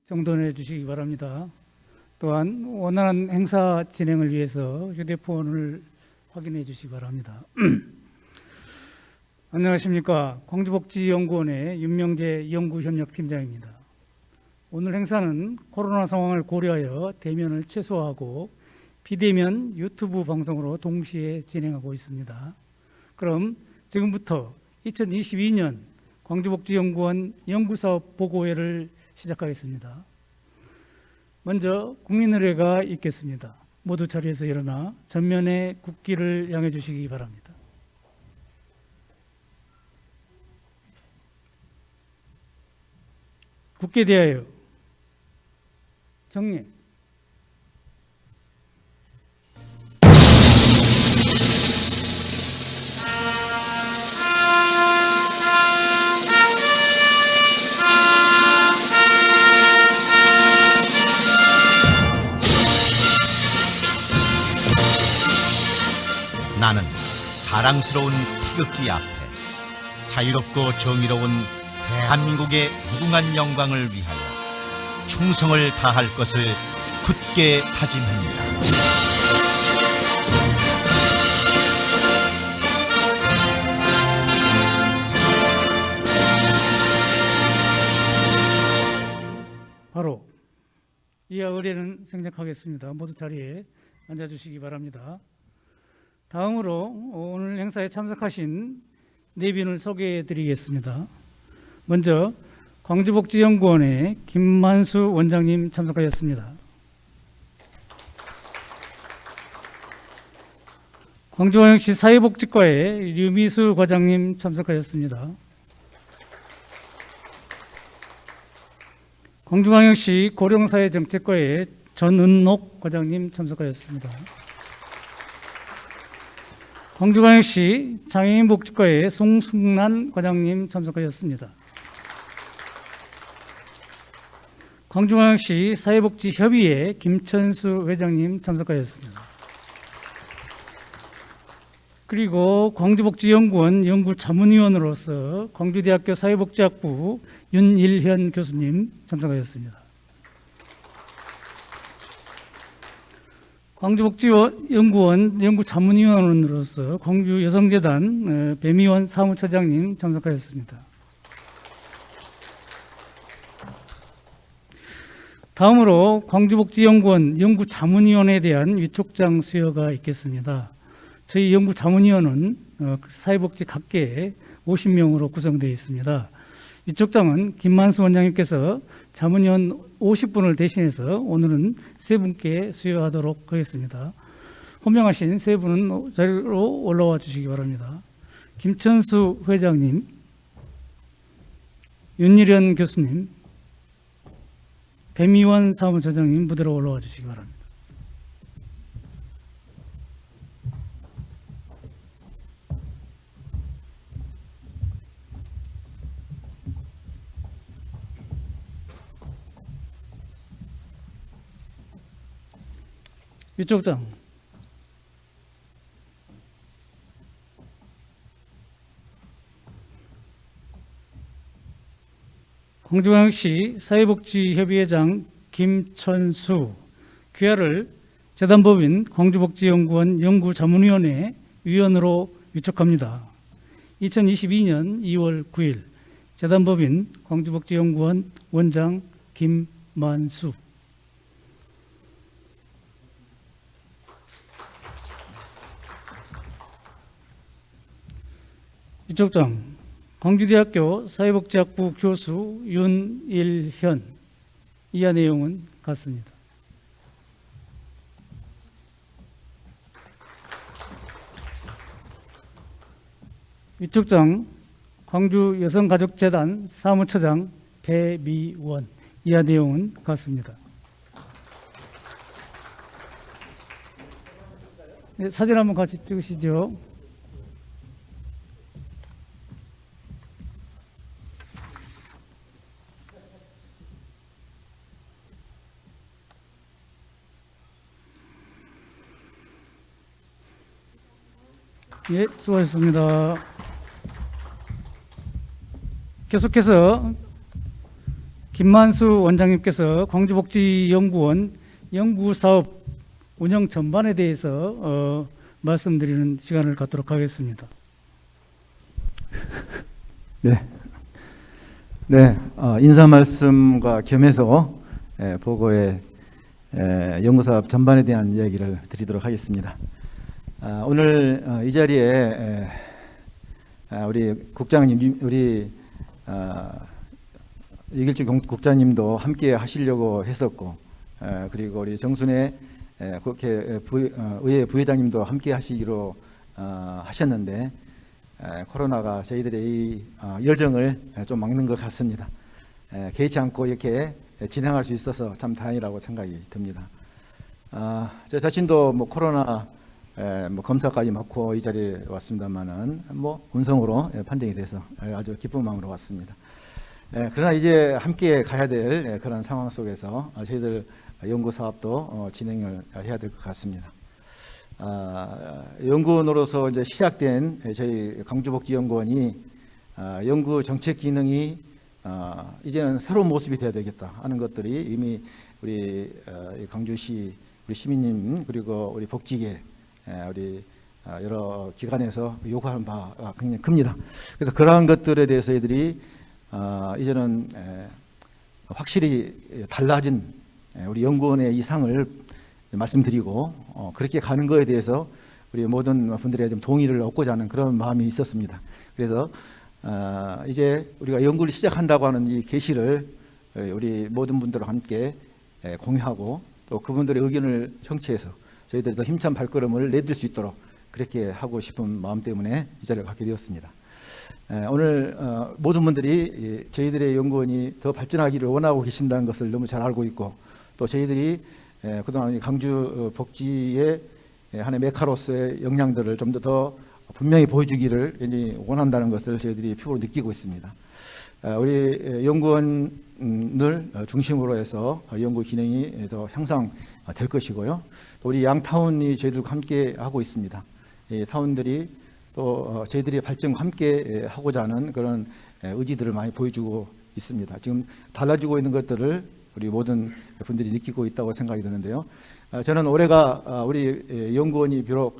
정돈해 주시기 바랍니다. 또한 원활한 행사 진행을 위해서 휴대폰을 확인해 주시기 바랍니다. 안녕하십니까. 광주복지연구원의 윤명재 연구협력팀장입니다. 오늘 행사는 코로나 상황을 고려하여 대면을 최소화하고 비대면 유튜브 방송으로 동시에 진행하고 있습니다. 그럼 지금부터 2022년 광주복지연구원 연구사업 보고회를 시작하겠습니다. 먼저 국민의례가 있겠습니다. 모두 자리에서 일어나 전면에 국기를 향해 주시기 바랍니다. 국기에 대하여 정리. 나는 자랑스러운 태극기 앞에 자유롭고 정의로운 대한민국의 무궁한 영광을 위하여 충성을 다할 것을 굳게 다짐합니다. 바로 이하 의례는 생략하겠습니다. 모두 자리에 앉아주시기 바랍니다. 다음으로 오늘 행사에 참석하신 내빈을 소개해 드리겠습니다. 먼저 광주복지연구원의 김만수 원장님 참석하셨습니다. 광주광역시 사회복지과의 류미수 과장님 참석하셨습니다. 광주광역시 고령사회정책과의 전은옥 과장님 참석하셨습니다. 광주광역시 장애인복지과의 송승란 과장님 참석하셨습니다. 광주광역시 사회복지협의회 김천수 회장님 참석하셨습니다. 그리고 광주복지연구원 연구자문위원으로서 광주대학교 사회복지학부 윤일현 교수님 참석하셨습니다. 광주복지연구원 연구자문위원으로서 광주여성재단 배미원 사무처장님 참석하셨습니다. 다음으로 광주복지연구원 연구자문위원회에 대한 위촉장 수여가 있겠습니다. 저희 연구자문위원은 사회복지 각계에 50명으로 구성되어 있습니다. 위촉장은 김만수 원장님께서 자문위원 50분을 대신해서 오늘은 3분께 수여하도록 하겠습니다. 호명하신 3분은 자리로 올라와 주시기 바랍니다. 김천수 회장님, 윤일현 교수님, 배미원 사무처장님 무대로 올라와 주시기 바랍니다. 위촉장. 광주광역시 사회복지협의회장 김천수, 귀하를 재단법인 광주복지연구원 연구자문위원회 위원으로 위촉합니다. 2022년 2월 9일 재단법인 광주복지연구원 원장 김만수. 위촉장 광주대학교 사회복지학부 교수 윤일현. 이하 내용은 같습니다. 위촉장 광주여성가족재단 사무처장 배미원. 이하 내용은 같습니다. 네, 사진 한번 같이 찍으시죠. 예, 수고하셨습니다. 계속해서 김만수 원장님께서 광주복지연구원 연구사업 운영 전반에 대해서 말씀드리는 시간을 갖도록 하겠습니다. 네, 인사 말씀과 겸해서 보고의 연구사업 전반에 대한 이야기를 드리도록 하겠습니다. 오늘 이 자리에 우리 국장님, 우리 이길주 국장님도 함께 하시려고 했었고, 그리고 우리 정순애 국회 의회 부회장님도 함께 하시기로 하셨는데, 코로나가 저희들의 이 여정을 좀 막는 것 같습니다. 개의치 않고 이렇게 진행할 수 있어서 참 다행이라고 생각이 듭니다. 저 자신도 뭐 코로나 뭐 검사까지 맡고 이 자리에 왔습니다만은 뭐 음성으로 판정이 돼서 아주 기쁜 마음으로 왔습니다. 그러나 이제 함께 가야 될 그런 상황 속에서 저희들 연구 사업도 진행을 해야 될 것 같습니다. 연구원으로서 이제 시작된 저희 강주복지연구원이 연구 정책 기능이 이제는 새로운 모습이 되어야 되겠다 하는 것들이 이미 우리 강주시 우리 시민님 그리고 우리 복지계 우리 여러 기관에서 요구하는 바가 굉장히 큽니다. 그래서 그러한 것들에 대해서 이들이 이제는 확실히 달라진 우리 연구원의 이상을 말씀드리고 그렇게 가는 것에 대해서 우리 모든 분들의 좀 동의를 얻고자 하는 그런 마음이 있었습니다. 그래서 이제 우리가 연구를 시작한다고 하는 이 계시를 우리 모든 분들과 함께 공유하고 또 그분들의 의견을 청취해서 저희들이 더 힘찬 발걸음을 내딜 수 있도록 그렇게 하고 싶은 마음 때문에 이 자리를 갖게 되었습니다. 오늘 모든 분들이 저희들의 연구원이 더 발전하기를 원하고 계신다는 것을 너무 잘 알고 있고 또 저희들이 그동안 강주 복지의 하나의 메카로서의 역량들을 좀 더 분명히 보여주기를 굉장히 원한다는 것을 저희들이 피부로 느끼고 있습니다. 우리 연구원을 중심으로 해서 연구 기능이 더 향상될 것이고요. 또 우리 양타운이 저희들과 함께 하고 있습니다. 이 타운들이 또 저희들이 발전과 함께 하고자 하는 그런 의지들을 많이 보여주고 있습니다. 지금 달라지고 있는 것들을 우리 모든 분들이 느끼고 있다고 생각이 드는데요. 저는 올해가 우리 연구원이 비록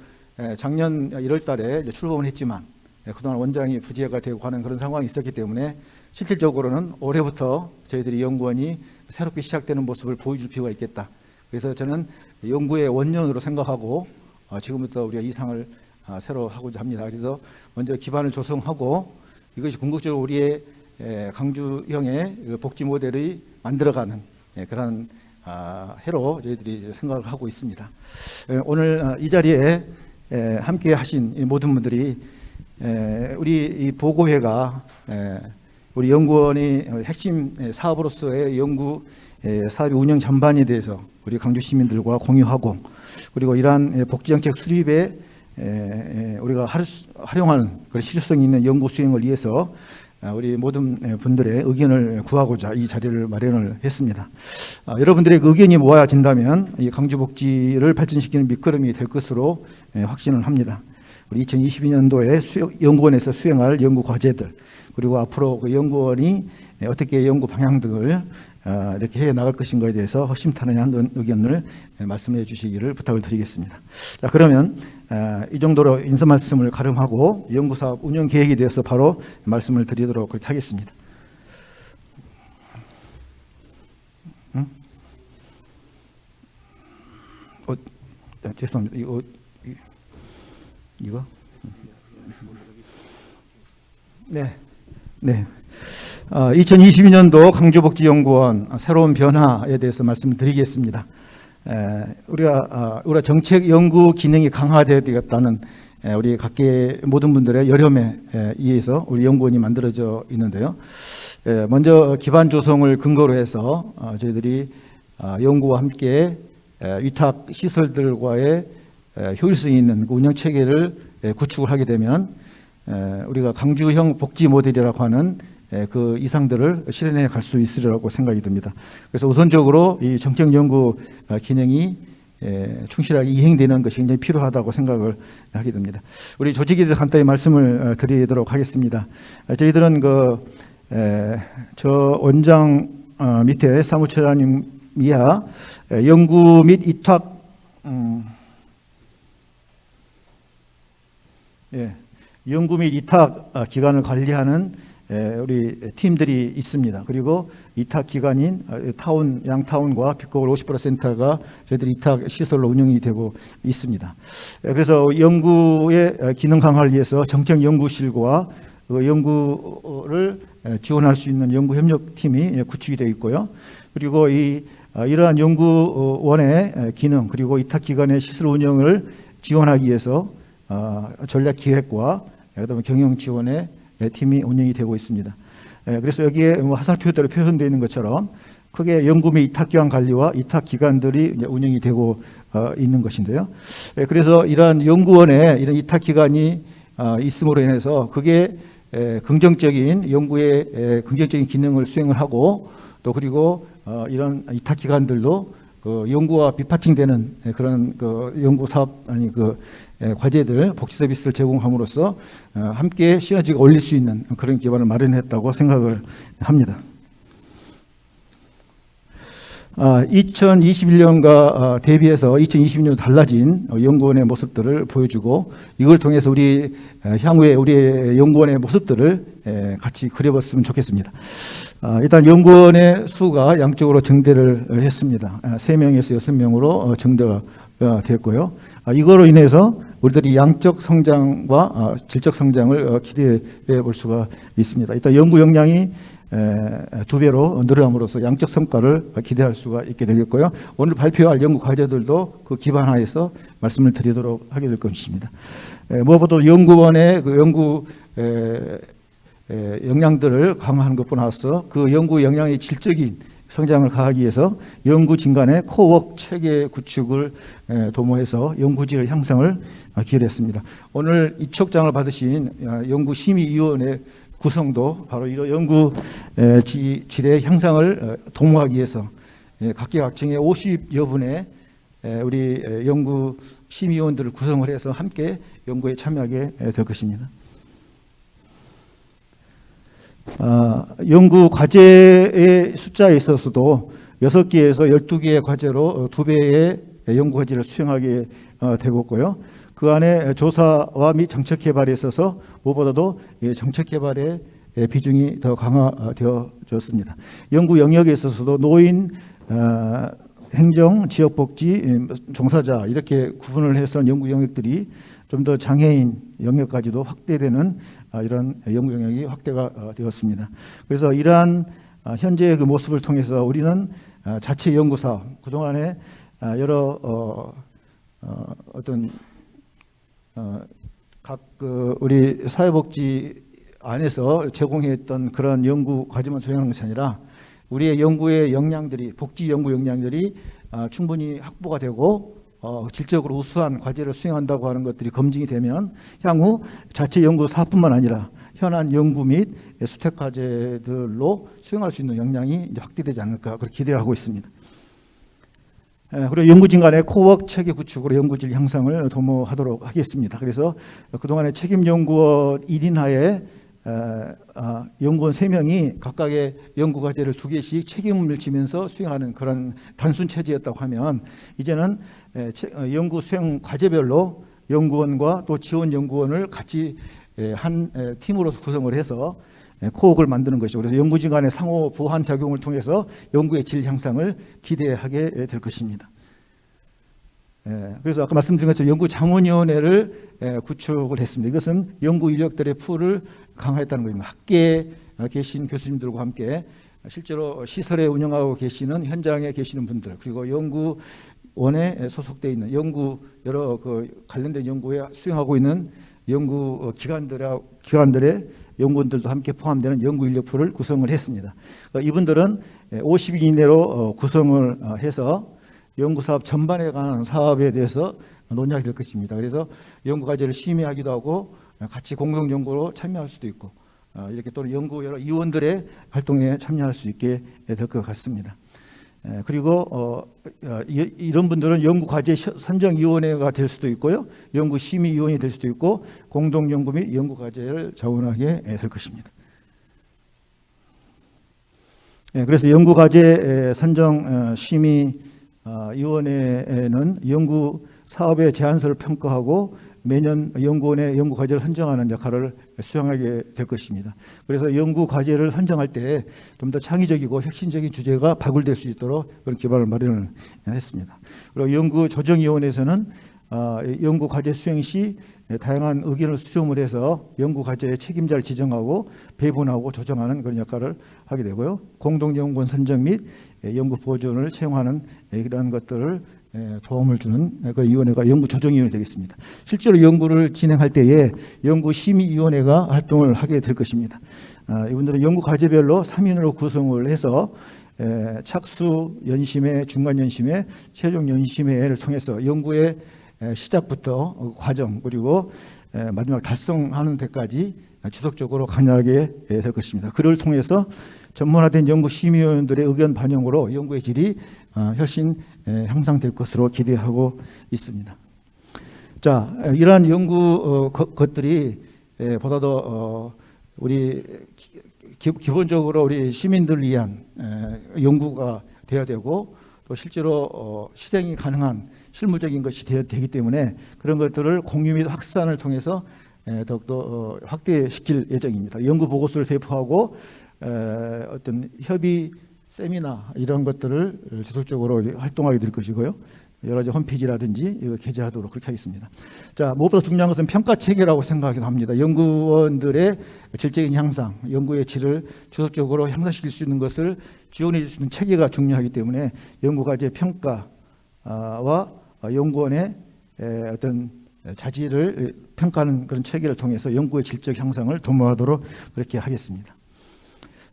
작년 1월 달에 출범을 했지만 그동안 원장이 부재가 되고 하는 그런 상황이 있었기 때문에 실질적으로는 올해부터 저희들이 연구원이 새롭게 시작되는 모습을 보여줄 필요가 있겠다. 그래서 저는 연구의 원년으로 생각하고 지금부터 우리가 이상을 새로 하고자 합니다. 그래서 먼저 기반을 조성하고 이것이 궁극적으로 우리의 강주형의 복지 모델을 만들어가는 그런 해로 저희들이 생각을 하고 있습니다. 오늘 이 자리에 함께 하신 모든 분들이 우리 이 보고회가 우리 연구원의 핵심 사업으로서의 연구 사업의 운영 전반에 대해서 우리 강주 시민들과 공유하고 그리고 이러한 복지정책 수립에 우리가 활용하는 그런 실효성 있는 연구 수행을 위해서 우리 모든 분들의 의견을 구하고자 이 자리를 마련을 했습니다. 여러분들의 의견이 모아진다면 이 강주복지를 발전시키는 밑거름이 될 것으로 확신을 합니다. 우리 2022년도에 연구원에서 수행할 연구 과제들 그리고 앞으로 그 연구원이 어떻게 연구 방향 등을 이렇게 해 나갈 것인가에 대해서 허심탄회한 의견을 말씀해 주시기를 부탁을 드리겠습니다. 자, 그러면 이 정도로 인사 말씀을 가름하고 연구사업 운영 계획에 대해서 바로 말씀을 드리도록 그렇게 하겠습니다. 죄송합니다. 이거? 네. 2022년도 강주복지연구원 새로운 변화에 대해서 말씀을 드리겠습니다. 우리가 정책 연구 기능이 강화되어야 되겠다는 우리 각계 모든 분들의 여념에 의해서 우리 연구원이 만들어져 있는데요. 먼저 기반 조성을 근거로 해서 저희들이 연구와 함께 위탁 시설들과의 효율성 있는 운영 체계를 구축을 하게 되면 우리가 강주형 복지 모델이라고 하는 그 이상들을 실현해 갈 수 있으리라고 생각이 듭니다. 그래서 우선적으로 이 정책 연구 기능이 충실하게 이행되는 것이 굉장히 필요하다고 생각을 하게 됩니다. 우리 조직에 대해서 간단히 말씀을 드리도록 하겠습니다. 저희들은 저 원장 밑에 사무처장님 이하 연구 및 위탁 연구 및 위탁 기관을 관리하는 우리 팀들이 있습니다. 그리고 위탁 기관인 타운, 양타운과 빛고울 50%가 저희들이 위탁 시설로 운영이 되고 있습니다. 그래서 연구의 기능 강화를 위해서 정책연구실과 그 연구를 지원할 수 있는 연구협력팀이 구축이 되어 있고요. 그리고 이러한 연구원의 기능 그리고 위탁기관의 시설 운영을 지원하기 위해서 전략기획과 그다음에 경영지원의 팀이 운영이 되고 있습니다. 그래서 여기에 화살표대로 표현되어 있는 것처럼 크게 연구 및 위탁기관 관리와 위탁기관들이 운영이 되고 있는 것인데요. 그래서 이러한 연구원에 이런 위탁기관이 있음으로 인해서 그게 긍정적인 연구의 긍정적인 기능을 수행을 하고 또 그리고 이런 위탁기관들도 그 연구와 뒷받침되는 그런 그 연구 사업 아니 그 과제들 복지 서비스를 제공함으로써 함께 시너지가 올릴 수 있는 그런 기반을 마련했다고 생각을 합니다. 2021년과 대비해서 2022년 달라진 연구원의 모습들을 보여주고 이걸 통해서 우리 향후에 우리 연구원의 모습들을 같이 그려봤으면 좋겠습니다. 일단 연구원의 수가 양쪽으로 증대를 했습니다. 3명에서 6명으로 증대가 됐고요. 이거로 인해서 우리들이 양적 성장과 질적 성장을 기대해 볼 수가 있습니다. 일단 연구 역량이 2배로 늘어남으로써 양적 성과를 기대할 수가 있게 되겠고요. 오늘 발표할 연구 과제들도 그 기반하에서 말씀을 드리도록 하게 될 것입니다. 무엇보다 연구원의 그 연구 역량들을 강화하는 것뿐 아니라 그 연구 역량의 질적인 성장을 가하기 위해서 연구 진간의 코워크 체계 구축을 도모해서 연구질 향상을 기획했습니다. 오늘 이촉장을 받으신 연구심의위원회 구성도 바로 이런 연구 질의 향상을 도모하기 위해서 각계각층의 50여 분의 우리 연구 심의위원들을 구성을 해서 함께 연구에 참여하게 될 것입니다. 연구 과제의 숫자에 있어서도 6개에서 12개의 과제로 2배의 연구 과제를 수행하게 되고 있고요. 그 안에 조사와 및 정책 개발에 있어서 무엇보다도 정책 개발의 비중이 더 강화되어졌습니다. 연구 영역에 있어서도 노인, 행정, 지역복지, 종사자 이렇게 구분을 해서 연구 영역들이 좀 더 장애인 영역까지도 확대되는 이런 연구 영역이 확대가 되었습니다. 그래서 이러한 현재의 그 모습을 통해서 우리는 자체 연구 사업 그동안에 여러 어떤 각 우리 사회복지 안에서 제공했던 그런 연구 과제만 수행하는 것이 아니라 우리의 연구의 역량들이 복지 연구 역량들이 충분히 확보가 되고 질적으로 우수한 과제를 수행한다고 하는 것들이 검증이 되면 향후 자체 연구 사업뿐만 아니라 현안 연구 및 수택 과제들로 수행할 수 있는 역량이 이제 확대되지 않을까 그렇게 기대를 하고 있습니다. 그리고 연구진 간의 코워크 체계 구축으로 연구질 향상을 도모하도록 하겠습니다. 그래서 그동안의 책임연구원 1인 하에 연구원 3명이 각각의 연구 과제를 2개씩 책임을 지면서 수행하는 그런 단순 체제였다고 하면 이제는 연구 수행 과제별로 연구원과 또 지원 연구원을 같이 한 팀으로서 구성을 해서 코워크를 만드는 것이죠. 그래서 연구진 간의 상호 보완 작용을 통해서 연구의 질 향상을 기대하게 될 것입니다. 그래서 아까 말씀드린 것처럼 연구자문위원회를 구축을 했습니다. 이것은 연구 인력들의 풀을 강화했다는 겁니다. 학계에 계신 교수님들과 함께 실제로 시설에 운영하고 계시는 현장에 계시는 분들 그리고 연구원에 소속되어 있는 연구 여러 그 관련된 연구에 수행하고 있는 연구 기관들의 연구원들도 함께 포함되는 연구 인력 풀을 구성을 했습니다. 이분들은 50인 이내로 구성을 해서 연구사업 전반에 관한 사업에 대해서 논의하게 될 것입니다. 그래서 연구과제를 심의하기도 하고 같이 공동연구로 참여할 수도 있고 이렇게 또는 연구 여러 위원들의 활동에 참여할 수 있게 될 것 같습니다. 그리고 이런 분들은 연구과제 선정위원회가 될 수도 있고요. 연구심의위원이 될 수도 있고 공동연구 및 연구과제를 자원하게 될 것입니다. 그래서 연구과제 선정 심의위원회는 연구 사업의 제안서를 평가하고 매년 연구원의 연구과제를 선정하는 역할을 수행하게 될 것입니다. 그래서 연구과제를 선정할 때 좀 더 창의적이고 혁신적인 주제가 발굴될 수 있도록 그런 기반을 마련을 했습니다. 그리고 연구조정위원회에서는 연구과제 수행 시 다양한 의견을 수렴을 해서 연구과제의 책임자를 지정하고 배분하고 조정하는 그런 역할을 하게 되고요. 공동연구원 선정 및 연구보조원을 채용하는 이러한 것들을 도움을 주는 그런 위원회가 연구조정위원회 되겠습니다. 실제로 연구를 진행할 때에 연구심의위원회가 활동을 하게 될 것입니다. 이분들은 연구과제별로 3인으로 구성을 해서 착수 연심회, 중간 연심회, 최종 연심회를 통해서 연구의 시작부터 과정 그리고 마지막 달성하는 데까지 지속적으로 관여하게 될 것입니다. 그를 통해서 전문화된 연구심의위원들의 의견 반영으로 연구의 질이 훨씬 향상될 것으로 기대하고 있습니다. 자, 이러한 연구 것들이 보다 더 우리 기본적으로 우리 시민들을 위한 연구가 되어야 되고 또 실제로 실행이 가능한 실무적인 것이 되기 때문에 그런 것들을 공유 및 확산을 통해서 더욱더 확대시킬 예정입니다. 연구 보고서를 배포하고 어떤 협의 세미나 이런 것들을 지속적으로 활동하게 될 것이고요. 여러 가지 홈페이지라든지 이거 게재하도록 그렇게 하겠습니다. 자, 무엇보다 중요한 것은 평가 체계라고 생각하기도 합니다. 연구원들의 질적인 향상, 연구의 질을 지속적으로 향상시킬 수 있는 것을 지원해 줄 수 있는 체계가 중요하기 때문에 연구과제 평가와 연구원의 어떤 자질을 평가하는 그런 체계를 통해서 연구의 질적 향상을 도모하도록 그렇게 하겠습니다.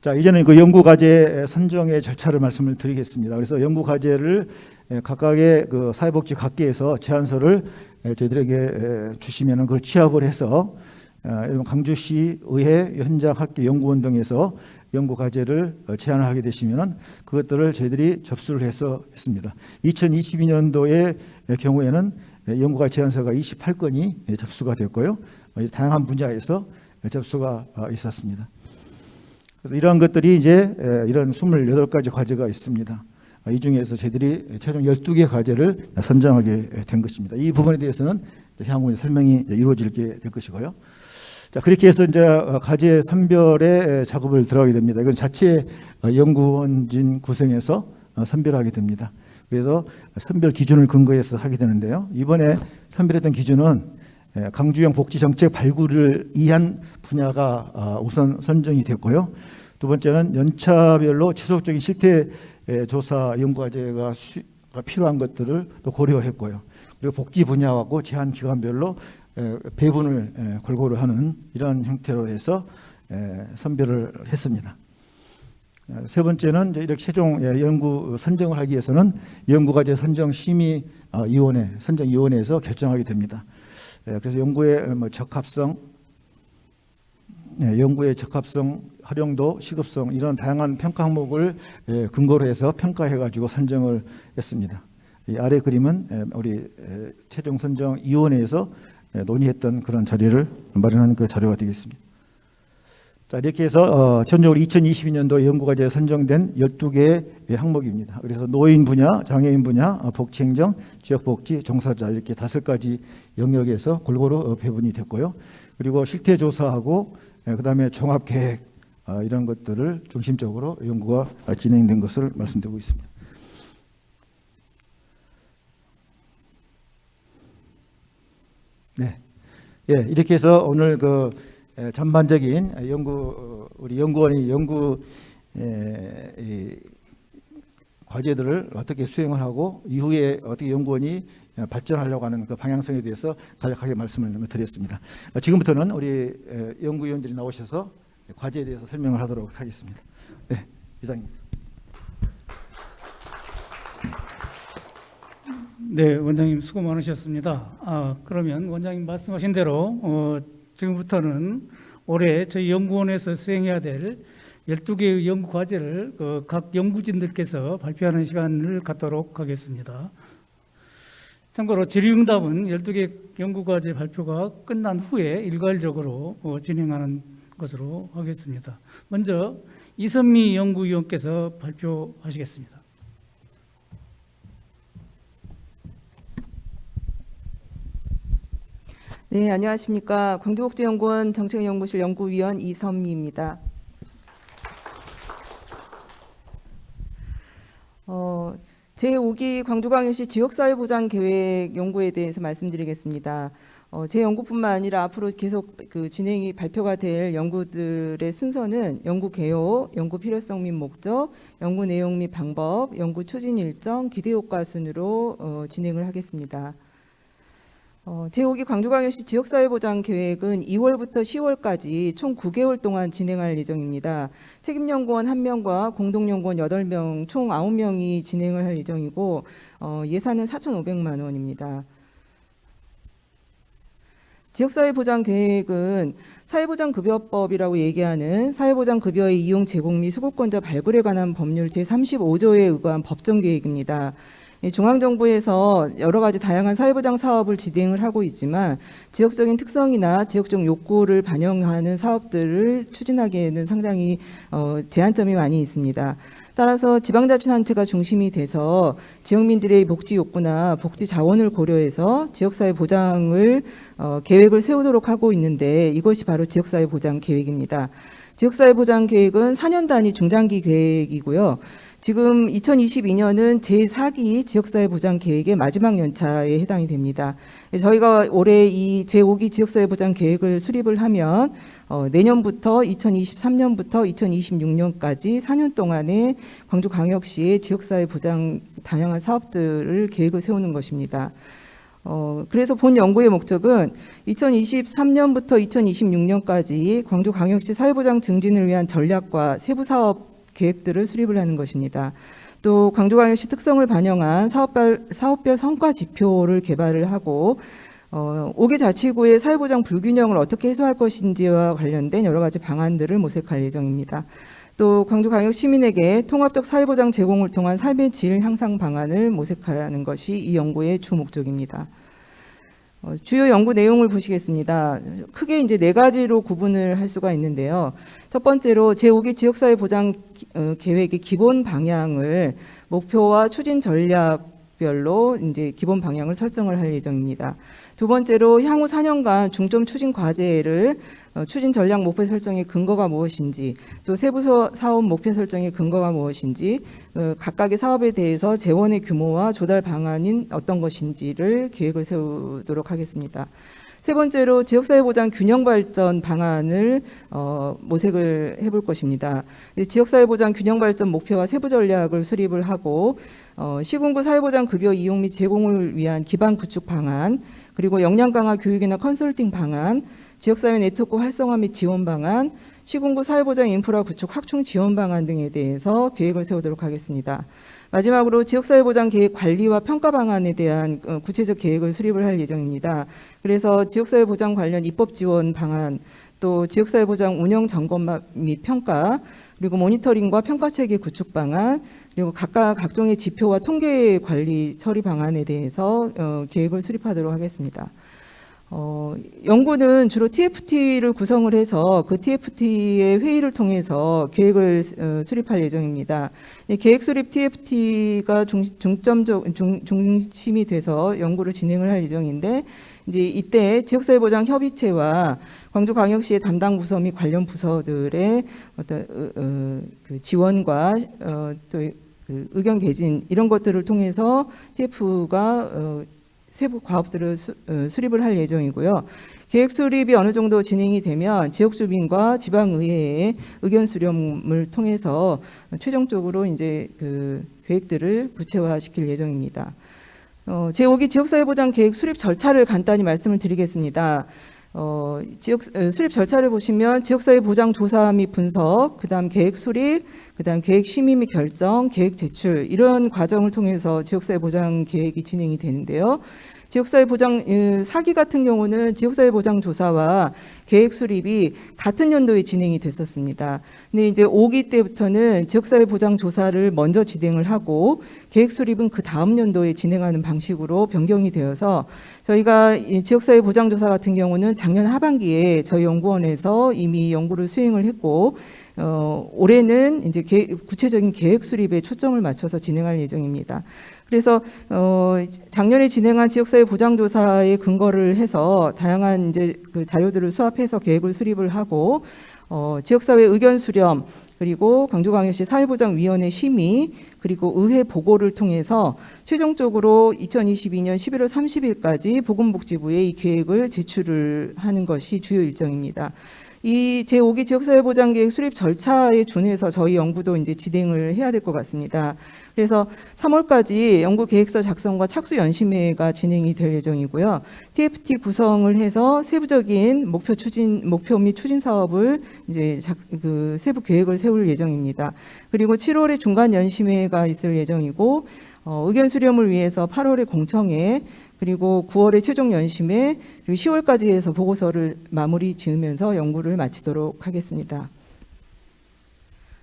자, 이제는 그 연구과제 선정의 절차를 말씀을 드리겠습니다. 그래서 연구과제를 각각의 그 사회복지 각계에서 제안서를 저희들에게 주시면은 그걸 취합을 해서 강주시 의회, 현장 학계 연구원 등에서 연구과제를 제안을 하게 되시면은 그것들을 저희들이 접수를 해서 했습니다. 2022년도의 경우에는 연구과제 제안서가 28건이 접수가 됐고요. 다양한 분야에서 접수가 있었습니다. 그래서 이러한 것들이 이제 이런 28가지 과제가 있습니다. 이 중에서 저희들이 최종 12개 과제를 선정하게 된 것입니다. 이 부분에 대해서는 향후 설명이 이루어지게 될 것이고요. 자, 그렇게 해서 이제 과제 선별의 작업을 들어가게 됩니다. 이건 자체 연구원진 구성해서 선별하게 됩니다. 그래서 선별 기준을 근거해서 하게 되는데요. 이번에 선별했던 기준은 강주형 복지정책 발굴을 위한 분야가 우선 선정이 됐고요. 두 번째는 연차별로 지속적인 실태 조사 연구과제가 필요한 것들을 또 고려했고요. 그리고 복지 분야하고 제한 기관별로 배분을 골고루 하는 이런 형태로 해서 선별을 했습니다. 세 번째는 이렇게 최종 연구 선정을 하기 위해서는 연구과제 선정 심의위원회 선정위원회에서 결정하게 됩니다. 그래서 연구의 적합성, 연구의 적합성, 활용도, 시급성 이런 다양한 평가 항목을 근거로 해서 평가해가지고 선정을 했습니다. 이 아래 그림은 우리 최종 선정위원회에서 논의했던 그런 자료를 마련한 그 자료가 되겠습니다. 자, 이렇게 해서 전적으로 2022년도 연구과제에 선정된 12개의 항목입니다. 그래서 노인 분야, 장애인 분야, 복지행정, 지역복지, 종사자 이렇게 5가지 영역에서 골고루 배분이 됐고요. 그리고 실태조사하고 그다음에 종합계획 이런 것들을 중심적으로 연구가 진행된 것을 말씀드리고 있습니다. 네, 이렇게 해서 오늘 그 전반적인 우리 연구원이 연구 과제들을 어떻게 수행을 하고 이후에 어떻게 연구원이 발전하려고 하는 그 방향성에 대해서 간략하게 말씀을 드렸습니다. 지금부터는 우리 연구위원들이 나오셔서 과제에 대해서 설명을 하도록 하겠습니다. 네, 이상입니다. 네, 원장님 수고 많으셨습니다. 그러면 원장님 말씀하신 대로 지금부터는 올해 저희 연구원에서 수행해야 될 12개의 연구 과제를 각 연구진들께서 발표하는 시간을 갖도록 하겠습니다. 참고로 질의응답은 12개 연구 과제 발표가 끝난 후에 일괄적으로 진행하는 것으로 하겠습니다. 먼저 이선미 연구위원께서 발표하시겠습니다. 네, 안녕하십니까. 광주복지연구원 정책연구실 연구위원 이선미입니다. 제5기 광주광역시 지역사회보장계획 연구에 대해서 말씀드리겠습니다. 제 연구뿐만 아니라 앞으로 계속 진행이 발표가 될 연구들의 순서는 연구 개요, 연구 필요성 및 목적, 연구 내용 및 방법, 연구 추진 일정, 기대 효과 순으로 진행을 하겠습니다. 제5기 광주광역시 지역사회보장계획은 2월부터 10월까지 총 9개월 동안 진행할 예정입니다. 책임연구원 1명과 공동연구원 8명, 총 9명이 진행을 할 예정이고 예산은 4,500만 원입니다. 지역사회보장계획은 사회보장급여법이라고 얘기하는 사회보장급여의 이용 제공 및 수급권자 발굴에 관한 법률 제35조에 의거한 법정계획입니다. 중앙정부에서 여러 가지 다양한 사회보장 사업을 진행을 하고 있지만 지역적인 특성이나 지역적 욕구를 반영하는 사업들을 추진하기에는 상당히 제한점이 많이 있습니다. 따라서 지방자치단체가 중심이 돼서 지역민들의 복지 욕구나 복지 자원을 고려해서 지역사회 보장을 계획을 세우도록 하고 있는데 이것이 바로 지역사회 보장 계획입니다. 지역사회 보장 계획은 4년 단위 중장기 계획이고요. 지금 2022년은 제4기 지역사회 보장 계획의 마지막 연차에 해당이 됩니다. 저희가 올해 이 제5기 지역사회 보장 계획을 수립을 하면 내년부터 2023년부터 2026년까지 4년 동안의 광주광역시의 지역사회 보장 다양한 사업들을 계획을 세우는 것입니다. 그래서 본 연구의 목적은 2023년부터 2026년까지 광주광역시 사회보장 증진을 위한 전략과 세부 사업 계획들을 수립을 하는 것입니다. 또 광주광역시 특성을 반영한 사업별 성과 지표를 개발을 하고 5개 자치구의 사회보장 불균형을 어떻게 해소할 것인지와 관련된 여러 가지 방안들을 모색할 예정입니다. 또 광주광역 시민에게 통합적 사회보장 제공을 통한 삶의 질 향상 방안을 모색하는 것이 이 연구의 주 목적입니다. 주요 연구 내용을 보시겠습니다. 크게 이제 4가지로 구분을 할 수가 있는데요. 첫 번째로 제5기 지역사회 보장 계획의 기본 방향을 목표와 추진 전략별로 이제 기본 방향을 설정을 할 예정입니다. 두 번째로 향후 4년간 중점 추진 과제를 추진 전략 목표 설정의 근거가 무엇인지, 또 세부 사업 목표 설정의 근거가 무엇인지, 각각의 사업에 대해서 재원의 규모와 조달 방안인 어떤 것인지를 계획을 세우도록 하겠습니다. 세 번째로 지역사회보장 균형발전 방안을 모색을 해볼 것입니다. 지역사회보장 균형발전 목표와 세부 전략을 수립을 하고 시군구 사회보장 급여 이용 및 제공을 위한 기반 구축 방안, 그리고 역량 강화 교육이나 컨설팅 방안, 지역사회 네트워크 활성화 및 지원 방안, 시군구 사회보장 인프라 구축 확충 지원 방안 등에 대해서 계획을 세우도록 하겠습니다. 마지막으로 지역사회보장 계획 관리와 평가 방안에 대한 구체적 계획을 수립을 할 예정입니다. 그래서 지역사회보장 관련 입법 지원 방안, 또 지역사회보장 운영 점검 및 평가, 그리고 모니터링과 평가 체계 구축 방안, 그리고 각종의 지표와 통계 관리 처리 방안에 대해서 계획을 수립하도록 하겠습니다. 연구는 주로 TFT를 구성을 해서 그 TFT의 회의를 통해서 계획을 수립할 예정입니다. 계획 수립 TFT가 중심이 돼서 연구를 진행을 할 예정인데, 이제 이때 지역사회보장 협의체와 광주광역시의 담당 부서 및 관련 부서들의 어떤 그 지원과 또 그 의견 개진 이런 것들을 통해서 TF가 세부 과업들을 수립을 할 예정이고요. 계획 수립이 어느 정도 진행이 되면 지역 주민과 지방의회의 의견 수렴을 통해서 최종적으로 이제 그 계획들을 구체화시킬 예정입니다. 제5기 지역사회보장 계획 수립 절차를 간단히 말씀을 드리겠습니다. 수립 절차를 보시면 지역사회 보장 조사 및 분석, 그다음 계획 수립, 그다음 계획 심의 및 결정, 계획 제출 이런 과정을 통해서 지역사회 보장 계획이 진행이 되는데요. 지역사회 보장 4기 같은 경우는 지역사회 보장 조사와 계획 수립이 같은 연도에 진행이 됐었습니다. 근데 이제 5기 때부터는 지역사회 보장 조사를 먼저 진행을 하고 계획 수립은 그 다음 연도에 진행하는 방식으로 변경이 되어서 저희가 지역사회 보장 조사 같은 경우는 작년 하반기에 저희 연구원에서 이미 연구를 수행을 했고 올해는 이제 구체적인 계획 수립에 초점을 맞춰서 진행할 예정입니다. 그래서 작년에 진행한 지역사회 보장조사에 근거를 해서 다양한 이제 그 자료들을 수합해서 계획을 수립을 하고 지역사회 의견 수렴, 그리고 광주광역시 사회보장위원회 심의, 그리고 의회 보고를 통해서 최종적으로 2022년 11월 30일까지 보건복지부에 이 계획을 제출을 하는 것이 주요 일정입니다. 이 제5기 지역사회보장계획 수립 절차에 준해서 저희 연구도 이제 진행을 해야 될 것 같습니다. 그래서 3월까지 연구 계획서 작성과 착수 연심회가 진행이 될 예정이고요. TFT 구성을 해서 세부적인 목표 및 추진 사업을 이제 그 세부 계획을 세울 예정입니다. 그리고 7월에 중간 연심회가 있을 예정이고 의견 수렴을 위해서 8월에 공청회, 그리고 9월에 최종 연심회, 그리고 10월까지 해서 보고서를 마무리 지으면서 연구를 마치도록 하겠습니다.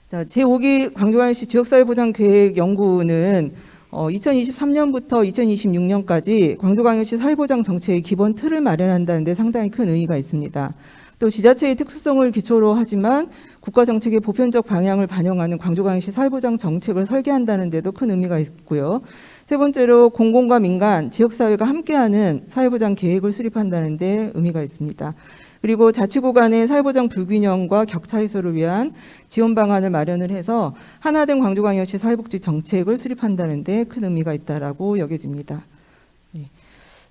자, 제5기 광주광역시 지역사회보장계획 연구는 2023년부터 2026년까지 광주광역시 사회보장 정책의 기본 틀을 마련한다는 데 상당히 큰 의의가 있습니다. 또 지자체의 특수성을 기초로 하지만 국가 정책의 보편적 방향을 반영하는 광주광역시 사회보장 정책을 설계한다는 데도 큰 의미가 있고요. 세 번째로 공공과 민간, 지역사회가 함께하는 사회보장 계획을 수립한다는 데 의미가 있습니다. 그리고 자치구 간의 사회보장 불균형과 격차 해소를 위한 지원 방안을 마련을 해서 하나된 광주광역시 사회복지 정책을 수립한다는 데 큰 의미가 있다라고 여겨집니다.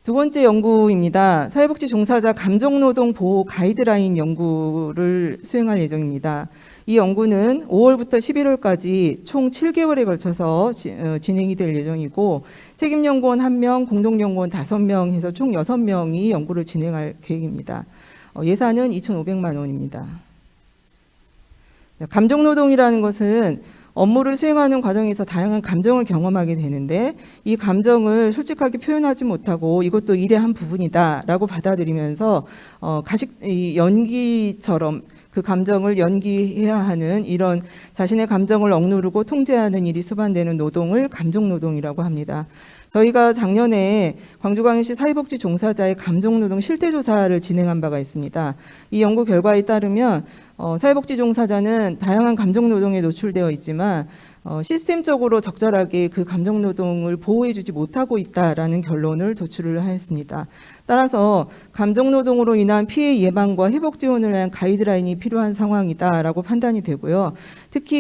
두 번째 연구입니다. 사회복지 종사자 감정노동 보호 가이드라인 연구를 수행할 예정입니다. 이 연구는 5월부터 11월까지 총 7개월에 걸쳐서 진행이 될 예정이고 책임연구원 1명, 공동연구원 5명 해서 총 6명이 연구를 진행할 계획입니다. 예산은 2,500만 원입니다. 감정노동이라는 것은 업무를 수행하는 과정에서 다양한 감정을 경험하게 되는데 이 감정을 솔직하게 표현하지 못하고 이것도 일의 한 부분이다라고 받아들이면서 연기처럼 그 감정을 연기해야 하는 이런 자신의 감정을 억누르고 통제하는 일이 수반되는 노동을 감정노동이라고 합니다. 저희가 작년에 광주광역시 사회복지 종사자의 감정노동 실태조사를 진행한 바가 있습니다. 이 연구 결과에 따르면 사회복지 종사자는 다양한 감정노동에 노출되어 있지만 시스템적으로 적절하게 그 감정노동을 보호해주지 못하고 있다라는 결론을 도출을 하였습니다. 따라서 감정노동으로 인한 피해 예방과 회복 지원을 위한 가이드라인이 필요한 상황이다라고 판단이 되고요. 특히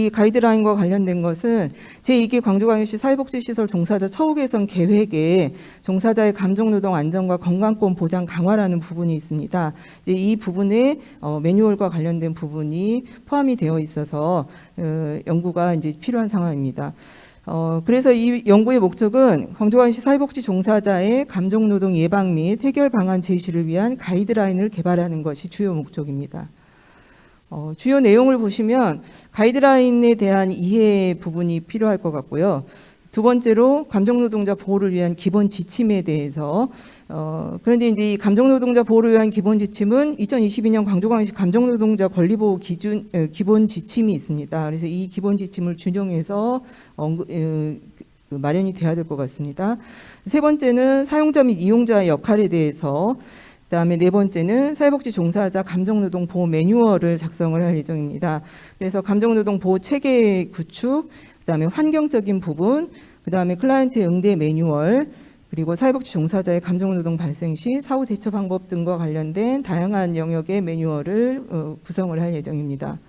이 가이드라인과 관련된 것은 제2기 광주광역시 사회복지시설 종사자 처우 개선 계획에 종사자의 감정노동 안전과 건강권 보장 강화라는 부분이 있습니다. 이제 이 부분에 매뉴얼과 관련된 부분이 포함이 되어 있어서 연구가 이제 필요한 상황입니다. 그래서 이 연구의 목적은 광주광역시 사회복지 종사자의 감정노동 예방 및 해결 방안 제시를 위한 가이드라인을 개발하는 것이 주요 목적입니다. 주요 내용을 보시면 가이드라인에 대한 이해 부분이 필요할 것 같고요. 두 번째로 감정노동자 보호를 위한 기본 지침에 대해서 그런데 이제 이 감정노동자 보호를 위한 기본 지침은 2022년 광주광역시 감정노동자 권리보호 기준 기본 지침이 있습니다. 그래서 이 기본 지침을 준용해서 마련이 돼야 될 것 같습니다. 세 번째는 사용자 및 이용자의 역할에 대해서, 그다음에 네 번째는 사회복지 종사자 감정노동 보호 매뉴얼을 작성을 할 예정입니다. 그래서 감정노동 보호 체계 구축, 그다음에 환경적인 부분, 그다음에 클라이언트의 응대 매뉴얼, 그리고 사회복지 종사자의 감정노동 발생 시 사후 대처 방법 등과 관련된 다양한 영역의 매뉴얼을 구성을 할 예정입니다.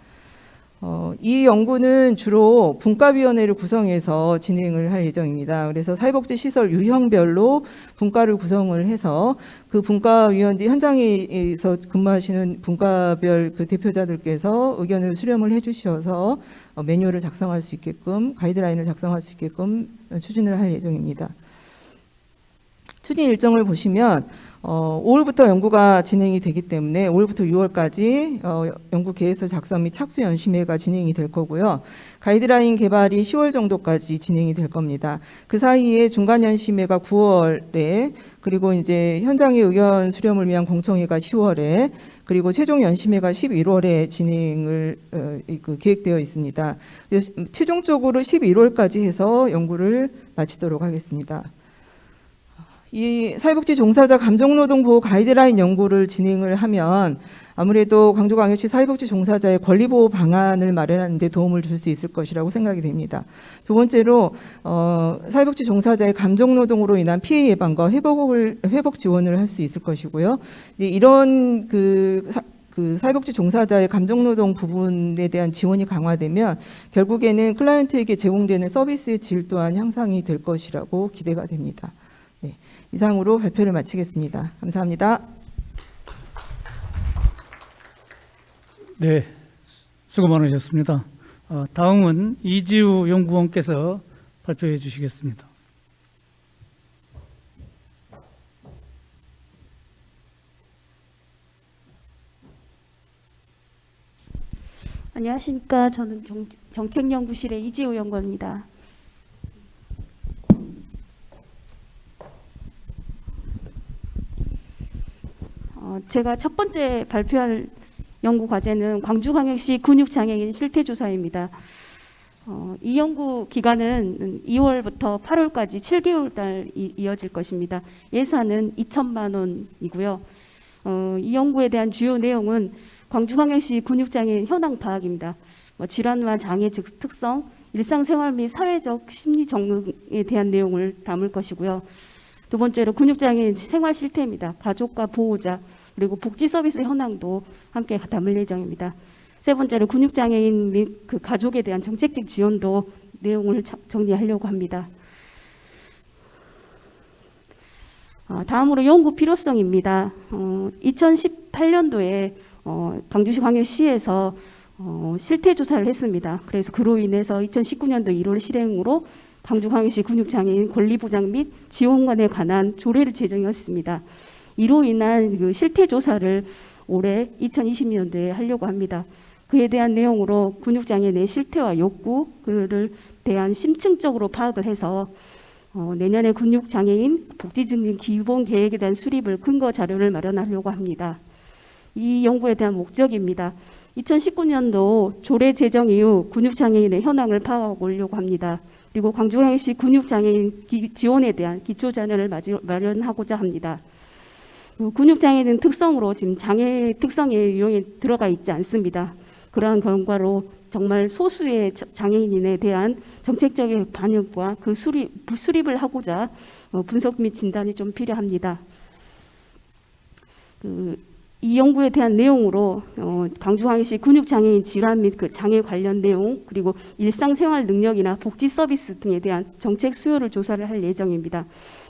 이 연구는 주로 분과위원회를 구성해서 진행을 할 예정입니다. 그래서 사회복지시설 유형별로 분과를 구성을 해서 그 분과위원들 현장에서 근무하시는 분과별 그 대표자들께서 의견을 수렴을 해주셔서 매뉴얼을 작성할 수 있게끔, 가이드라인을 작성할 수 있게끔 추진을 할 예정입니다. 추진 일정을 보시면 5월부터 연구가 진행이 되기 때문에 5월부터 6월까지 연구 계획서 작성 및 착수 연심회가 진행이 될 거고요. 가이드라인 개발이 10월 정도까지 진행이 될 겁니다. 그 사이에 중간 연심회가 9월에, 그리고 이제 현장의 의견 수렴을 위한 공청회가 10월에, 그리고 최종 연심회가 11월에 진행을 계획되어 있습니다. 그래서 최종적으로 11월까지 해서 연구를 마치도록 하겠습니다. 이 사회복지 종사자 감정노동 보호 가이드라인 연구를 진행을 하면 아무래도 광주광역시 사회복지 종사자의 권리보호 방안을 마련하는 데 도움을 줄 수 있을 것이라고 생각이 됩니다. 두 번째로 사회복지 종사자의 감정노동으로 인한 피해 예방과 회복 지원을 할 수 있을 것이고요. 이런 그 사회복지 종사자의 감정노동 부분에 대한 지원이 강화되면 결국에는 클라이언트에게 제공되는 서비스의 질 또한 향상이 될 것이라고 기대가 됩니다. 네, 이상으로 발표를 마치겠습니다. 감사합니다. 네, 수고 많으셨습니다. 다음은 이지우 연구원께서 발표해 주시겠습니다. 안녕하십니까. 저는 정책연구실의 이지우 연구원입니다. 제가 첫 번째 발표할 연구 과제는 광주광역시 근육장애인 실태조사입니다. 이 연구 기간은 2월부터 8월까지 7개월 이어질 것입니다. 예산은 2천만 원이고요. 이 연구에 대한 주요 내용은 광주광역시 근육장애인 현황 파악입니다. 질환과 장애 특성, 일상생활 및 사회적 심리 적응에 대한 내용을 담을 것이고요. 두 번째로 근육장애인 생활 실태입니다. 가족과 보호자, 그리고 복지 서비스 현황도 함께 담을 예정입니다. 세 번째로 근육장애인 및 그 가족에 대한 정책적 지원도 내용을 정리하려고 합니다. 다음으로 연구 필요성입니다. 2018년도에 광주시 광역시에서 실태조사를 했습니다. 그래서 그로 인해서 2019년도 1월 실행으로 광주광역시 근육장애인 권리보장 및 지원관에 관한 조례를 제정했습니다. 이로 인한 그 실태조사를 올해 2020년도에 하려고 합니다. 그에 대한 내용으로 근육장애인의 실태와 욕구를 대한 심층적으로 파악을 해서 내년에 근육장애인 복지 증진 기본 계획에 대한 수립을 근거 자료를 마련하려고 합니다. 이 연구에 대한 목적입니다. 2019년도 조례 제정 이후 근육장애인의 현황을 파악하려고 합니다. 그리고 광주광역시 근육장애인 지원에 대한 기초자료를 마련하고자 합니다. 근육장애인 특성으로 지금 장애 특성의 유형에 들어가 있지 않습니다. 그러한 결과로 정말 소수의 장애인에 대한 정책적인 반영과 그 수립을 하고자 분석 및 진단이 좀 필요합니다. 이 연구에 대한 내용으로 광주광역시 근육장애인 질환 및 그 장애 관련 내용, 그리고 일상생활 능력이나 복지 서비스 등에 대한 정책 수요를 조사를 할 예정입니다.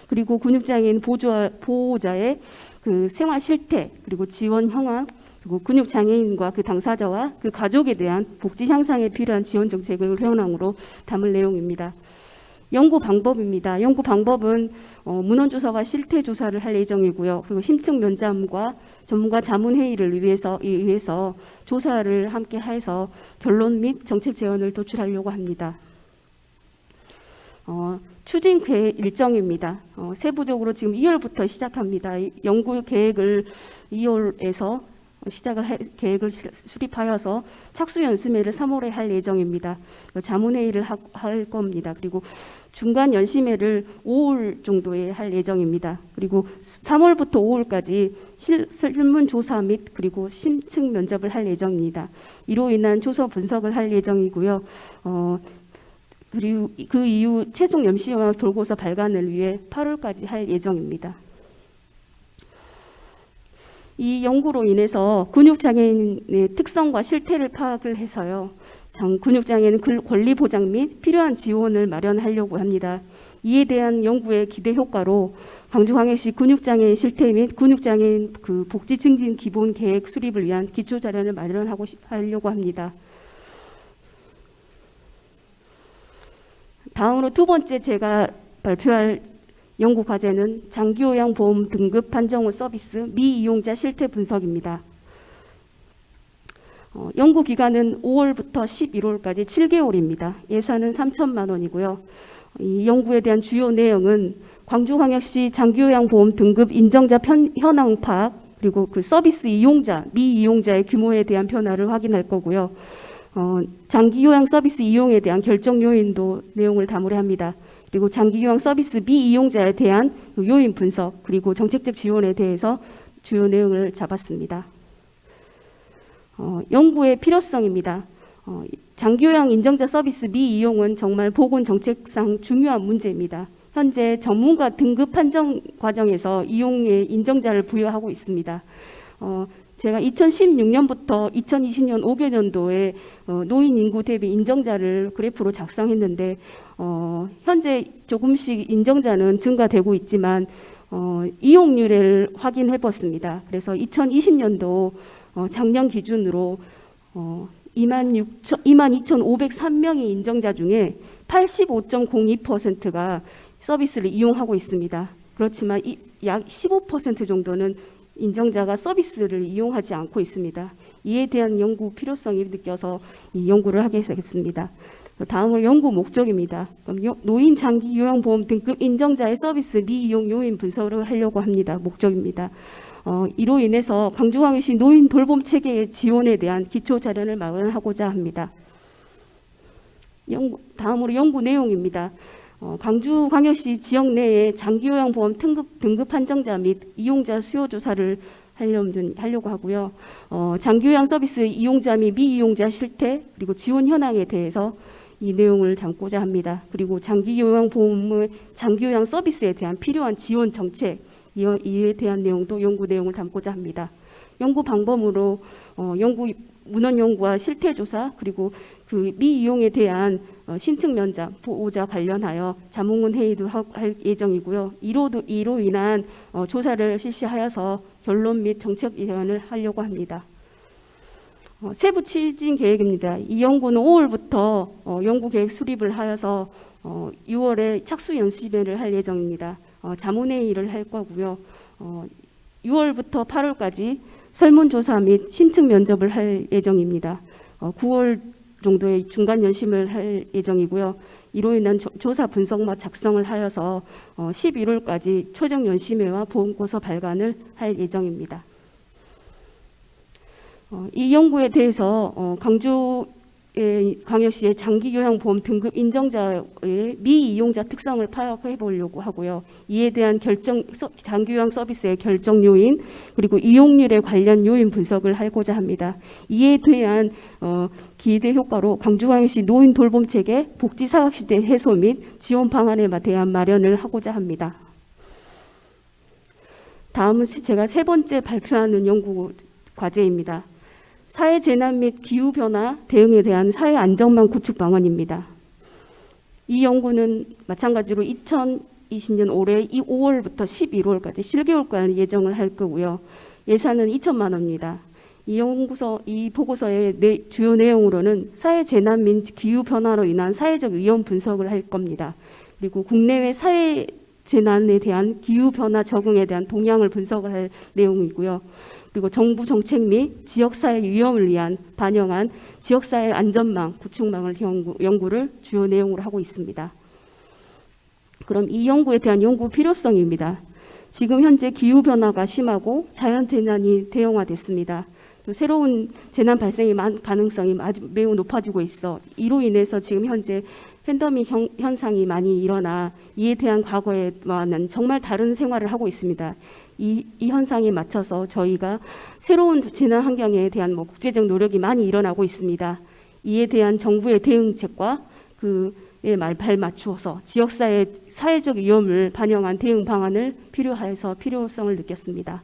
그리고 근육장애인 보호자의 그 생활 실태, 그리고 지원 형황, 그리고 근육장애인과 그 당사자와 그 가족에 대한 복지 향상에 필요한 지원 정책을 현황으로 담을 내용입니다. 연구 방법입니다. 연구 방법은 문헌조사와 실태조사를 할 예정이고요. 그리고 심층 면담과 전문가 자문회의를 의해서 조사를 함께 해서 결론 및 정책 제언을 도출하려고 합니다. 추진 계획 일정입니다. 세부적으로 지금 2월부터 시작합니다. 연구 계획을 2월에서 계획을 수립하여서 착수 연수회를 3월에 할 예정입니다. 자문회의를 할 겁니다. 그리고 중간 연심회를 5월 정도에 할 예정입니다. 그리고 3월부터 5월까지 설문조사 및 그리고 심층 면접을 할 예정입니다. 이로 인한 조서 분석을 할 예정이고요. 그리고 그 이후 최종 연심과 돌고서 발간을 위해 8월까지 할 예정입니다. 이 연구로 인해서 근육장애인의 특성과 실태를 파악을 해서요. 근육장애인 권리 보장 및 필요한 지원을 마련하려고 합니다. 이에 대한 연구의 기대 효과로 광주광역시 근육장애인 실태 및 근육장애인 그 복지 증진 기본 계획 수립을 위한 기초 자료를 마련하려고 합니다. 다음으로 두 번째 제가 발표할 연구 과제는 장기요양보험 등급 판정 후 서비스 미이용자 실태 분석입니다. 연구 기간은 5월부터 11월까지 7개월입니다. 예산은 3천만 원이고요. 이 연구에 대한 주요 내용은 광주광역시 장기요양보험 등급 인정자 현황 파악, 그리고 그 서비스 이용자, 미이용자의 규모에 대한 변화를 확인할 거고요. 장기요양 서비스 이용에 대한 결정 요인도 내용을 담으려 합니다. 그리고 장기요양 서비스 미이용자에 대한 요인 분석, 그리고 정책적 지원에 대해서 주요 내용을 잡았습니다. 연구의 필요성입니다. 장기요양 인정자 서비스 미이용은 정말 보건 정책상 중요한 문제입니다. 현재 전문가 등급 판정 과정에서 이용의 인정자를 부여하고 있습니다. 제가 2016년부터 2020년 5개년도에 노인 인구 대비 인정자를 그래프로 작성했는데 현재 조금씩 인정자는 증가되고 있지만 이용률을 확인해 봤습니다. 그래서 2020년도 작년 기준으로 22,503명의 인정자 중에 85.02%가 서비스를 이용하고 있습니다. 그렇지만 약 15% 정도는 인정자가 서비스를 이용하지 않고 있습니다. 이에 대한 연구 필요성이 느껴서 이 연구를 하게 되겠습니다. 다음으로 연구 목적입니다. 그럼 노인 장기 요양보험 등급 인정자의 서비스 미이용 요인 분석을 하려고 합니다. 목적입니다. 이로 인해서 광주광역시 노인 돌봄 체계의 지원에 대한 기초 자료를 마련하고자 합니다. 다음으로 연구 내용입니다. 광주광역시 지역 내에 장기요양보험 등급 판정자 및 이용자 수요 조사를 하려고 하고요. 장기요양 서비스 이용자 및 미이용자 실태 그리고 지원 현황에 대해서 이 내용을 담고자 합니다. 그리고 장기요양보험의 장기요양 서비스에 대한 필요한 지원 정책 이에 대한 내용도 연구 내용을 담고자 합니다. 연구 방법으로 문헌 연구와 실태 조사 그리고 그 미이용에 대한 신청 면접 보호자 관련하여 자문문 회의도 할 예정이고요. 이로 인한 조사를 실시하여서 결론 및 정책 예언을 하려고 합니다. 세부 추진 계획입니다. 이 연구는 5월부터 연구 계획 수립을 하여서 6월에 착수 연습회를 할 예정입니다. 자문회의를 할 거고요. 6월부터 8월까지 설문조사 및 신청 면접을 할 예정입니다. 9월 정도에 중간 연심을 할 예정이고요. 이로 인한 조사 분석과 작성을 하여서 11월까지 최종 연심회와 보험고서 발간을 할 예정입니다. 이 연구에 대해서 광주광역시의 장기요양보험 등급 인정자의 미이용자 특성을 파악해 보려고 하고요. 이에 대한 장기요양 서비스의 결정 요인 그리고 이용률에 관련 요인 분석을 하고자 합니다. 이에 대한 기대 효과로 광주광역시 노인 돌봄 체계 복지 사각지대 해소 및 지원 방안에 대한 마련을 하고자 합니다. 다음은 제가 세 번째 발표하는 연구 과제입니다. 사회 재난 및 기후 변화 대응에 대한 사회 안전망 구축 방안입니다. 이 연구는 마찬가지로 2020년 올해 5월부터 11월까지 7개월간 예정을 할 거고요. 예산은 2천만 원입니다. 이 보고서의 주요 내용으로는 사회 재난 및 기후 변화로 인한 사회적 위험 분석을 할 겁니다. 그리고 국내외 사회 재난에 대한 기후 변화 적응에 대한 동향을 분석을 할 내용이고요. 그리고 정부 정책 및 지역사회 위험을 위한 반영한 지역사회 안전망 구축망을 연구를 주요 내용으로 하고 있습니다. 그럼 이 연구에 대한 연구 필요성입니다. 지금 현재 기후변화가 심하고 자연재난이 대형화됐습니다. 또 새로운 재난 발생의 가능성이 매우 높아지고 있어 이로 인해서 지금 현재 팬데믹 현상이 많이 일어나 이에 대한 과거에와는 정말 다른 생활을 하고 있습니다. 이 현상에 맞춰서 저희가 새로운 재난 환경에 대한 국제적 노력이 많이 일어나고 있습니다. 이에 대한 정부의 대응책과 그에 발맞추어서 지역사회 사회적 위험을 반영한 대응 방안을 필요해서 필요성을 느꼈습니다.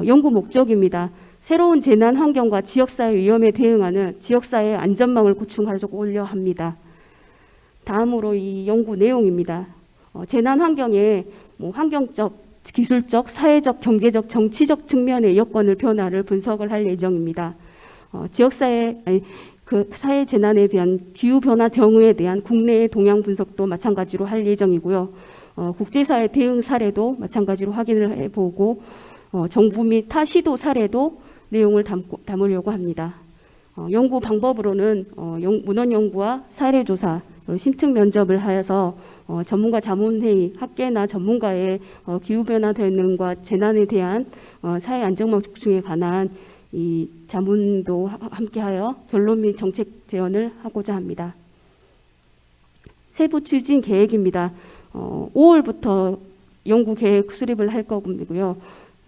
연구 목적입니다. 새로운 재난 환경과 지역사회 위험에 대응하는 지역사회 안전망을 구축하려고 합니다. 다음으로 이 연구 내용입니다. 재난 환경에 환경적, 기술적, 사회적, 경제적, 정치적 측면의 여건을 변화를 분석을 할 예정입니다. 지역사회 사회 재난에 대한 기후 변화 경우에 대한 국내의 동향 분석도 마찬가지로 할 예정이고요. 국제사회 대응 사례도 마찬가지로 확인을 해보고 정부 및 타 시도 사례도 내용을 담으려고 합니다. 연구 방법으로는 문헌 연구와 사례 조사, 심층 면접을 하여서 전문가 자문회의, 학계나 전문가의 기후변화 대응과 재난에 대한 사회 안전망 구축에 관한 이 자문도 함께하여 결론 및 정책 제언을 하고자 합니다. 세부 추진 계획입니다. 5월부터 연구 계획 수립을 할 거고요.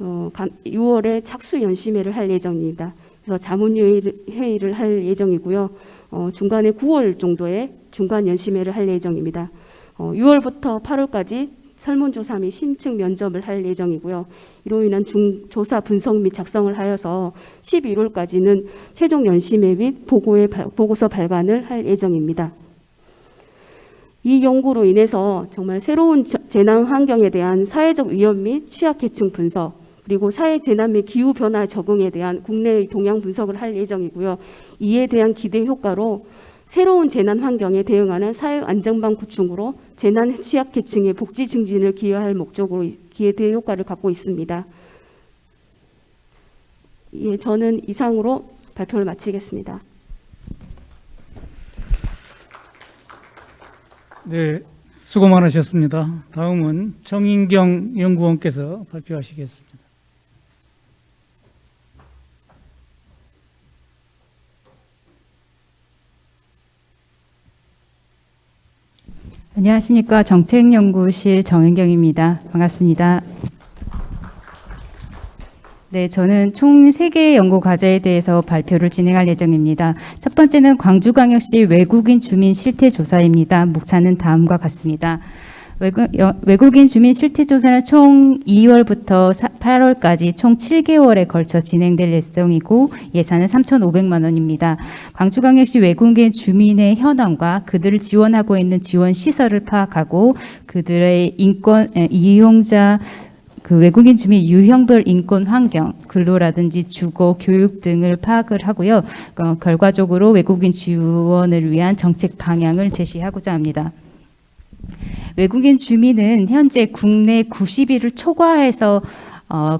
6월에 착수 연심회를 할 예정입니다. 그래서 자문회의를 할 예정이고요. 중간에 9월 정도에 중간 연심회를 할 예정입니다. 6월부터 8월까지 설문조사 및 심층 면접을 할 예정이고요. 이로 인한 조사 분석 및 작성을 하여서 11월까지는 최종 연심회 및 보고서 발간을 할 예정입니다. 이 연구로 인해서 정말 새로운 재난 환경에 대한 사회적 위험 및 취약계층 분석, 그리고 사회 재난 및 기후 변화 적응에 대한 국내의 동향 분석을 할 예정이고요. 이에 대한 기대 효과로 새로운 재난 환경에 대응하는 사회 안전망 구축으로 재난 취약계층의 복지 증진을 기여할 목적으로 기대 효과를 갖고 있습니다. 예, 저는 이상으로 발표를 마치겠습니다. 네, 수고 많으셨습니다. 다음은 정인경 연구원께서 발표하시겠습니다. 안녕하십니까. 정책연구실 정은경입니다. 반갑습니다. 네, 저는 총 3개의 연구 과제에 대해서 발표를 진행할 예정입니다. 첫 번째는 광주광역시 외국인 주민 실태 조사입니다. 목차는 다음과 같습니다. 외국인 주민 실태 조사는 총 2월부터 8월까지 총 7개월에 걸쳐 진행될 예정이고 예산은 3,500만 원입니다. 광주광역시 외국인 주민의 현황과 그들을 지원하고 있는 지원 시설을 파악하고 그들의 인권 이용자 외국인 주민 유형별 인권 환경, 근로라든지 주거, 교육 등을 파악을 하고요. 결과적으로 외국인 지원을 위한 정책 방향을 제시하고자 합니다. 외국인 주민은 현재 국내 90일을 초과해서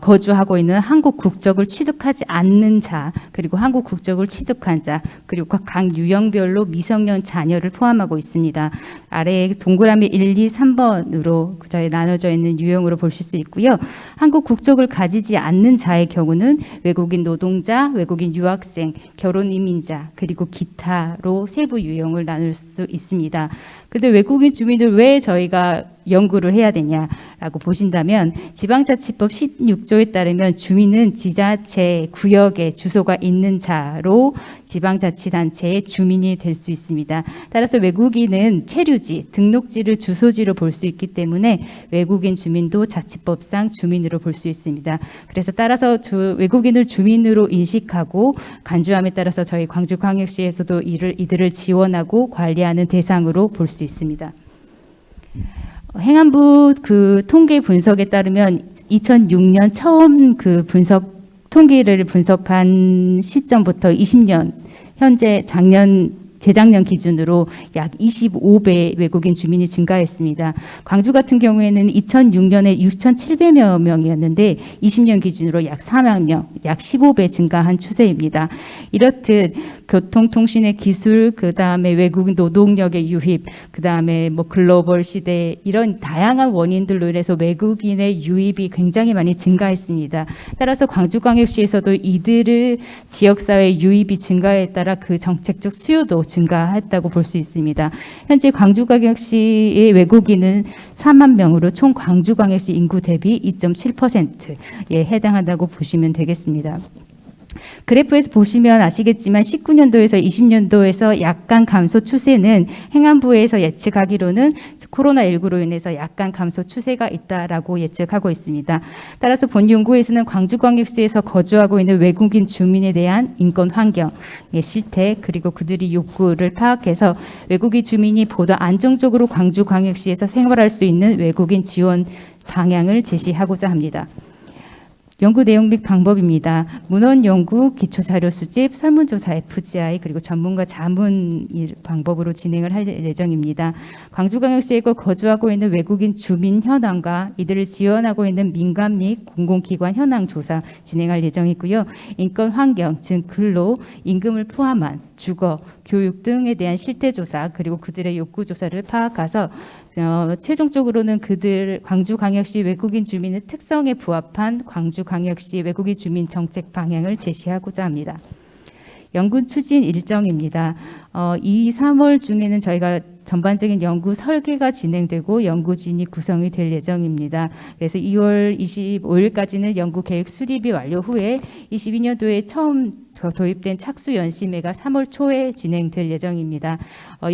거주하고 있는 한국 국적을 취득하지 않는 자, 그리고 한국 국적을 취득한 자, 그리고 각 유형별로 미성년 자녀를 포함하고 있습니다. 아래에 동그라미 1, 2, 3번으로 나눠져 있는 유형으로 보실 수 있고요. 한국 국적을 가지지 않는 자의 경우는 외국인 노동자, 외국인 유학생, 결혼 이민자, 그리고 기타로 세부 유형을 나눌 수 있습니다. 근데 외국인 주민들 왜 저희가 연구를 해야 되냐라고 보신다면 지방자치법 16조에 따르면 주민은 지자체 구역에 주소가 있는 자로 지방자치단체의 주민이 될 수 있습니다. 따라서 외국인은 체류지, 등록지를 주소지로 볼 수 있기 때문에 외국인 주민도 자치법상 주민으로 볼 수 있습니다. 그래서 따라서 외국인을 주민으로 인식하고 간주함에 따라서 저희 광주광역시에서도 이들을 지원하고 관리하는 대상으로 볼 수 있습니다. 행안부 통계 분석에 따르면 2006년 처음 통계를 분석한 시점부터 20년, 현재 재작년 기준으로 약 25배 외국인 주민이 증가했습니다. 광주 같은 경우에는 2006년에 6,700여 명이었는데 20년 기준으로 약 4만 명, 약 15배 증가한 추세입니다. 이렇듯 교통통신의 기술, 그다음에 외국인 노동력의 유입, 그다음에 글로벌 시대 이런 다양한 원인들로 인해서 외국인의 유입이 굉장히 많이 증가했습니다. 따라서 광주광역시에서도 이들을 지역사회 유입이 증가에 따라 그 정책적 수요도 증가했다고 볼 수 있습니다. 현재 광주광역시의 외국인은 4만 명으로 총 광주광역시 인구 대비 2.7%에 해당한다고 보시면 되겠습니다. 그래프에서 보시면 아시겠지만 19년도에서 20년도에서 약간 감소 추세는 행안부에서 예측하기로는 코로나19로 인해서 약간 감소 추세가 있다라고 예측하고 있습니다. 따라서 본 연구에서는 광주광역시에서 거주하고 있는 외국인 주민에 대한 인권 환경의 실태 그리고 그들이 욕구를 파악해서 외국인 주민이 보다 안정적으로 광주광역시에서 생활할 수 있는 외국인 지원 방향을 제시하고자 합니다. 연구 내용 및 방법입니다. 문헌 연구, 기초자료 수집, 설문조사 FGI 그리고 전문가 자문 방법으로 진행을 할 예정입니다. 광주광역시에 거주하고 있는 외국인 주민 현황과 이들을 지원하고 있는 민간 및 공공기관 현황 조사 진행할 예정이고요. 인권 환경, 즉 근로, 임금을 포함한 주거, 교육 등에 대한 실태 조사 그리고 그들의 욕구 조사를 파악해서 최종적으로는 광주광역시 외국인 주민의 특성에 부합한 광주광역시 외국인 주민 정책 방향을 제시하고자 합니다. 연구 추진 일정입니다. 2, 3월 중에는 저희가 전반적인 연구 설계가 진행되고 연구진이 구성이 될 예정입니다. 그래서 2월 25일까지는 연구 계획 수립이 완료 후에 22년도에 처음 도입된 착수 연심회가 3월 초에 진행될 예정입니다.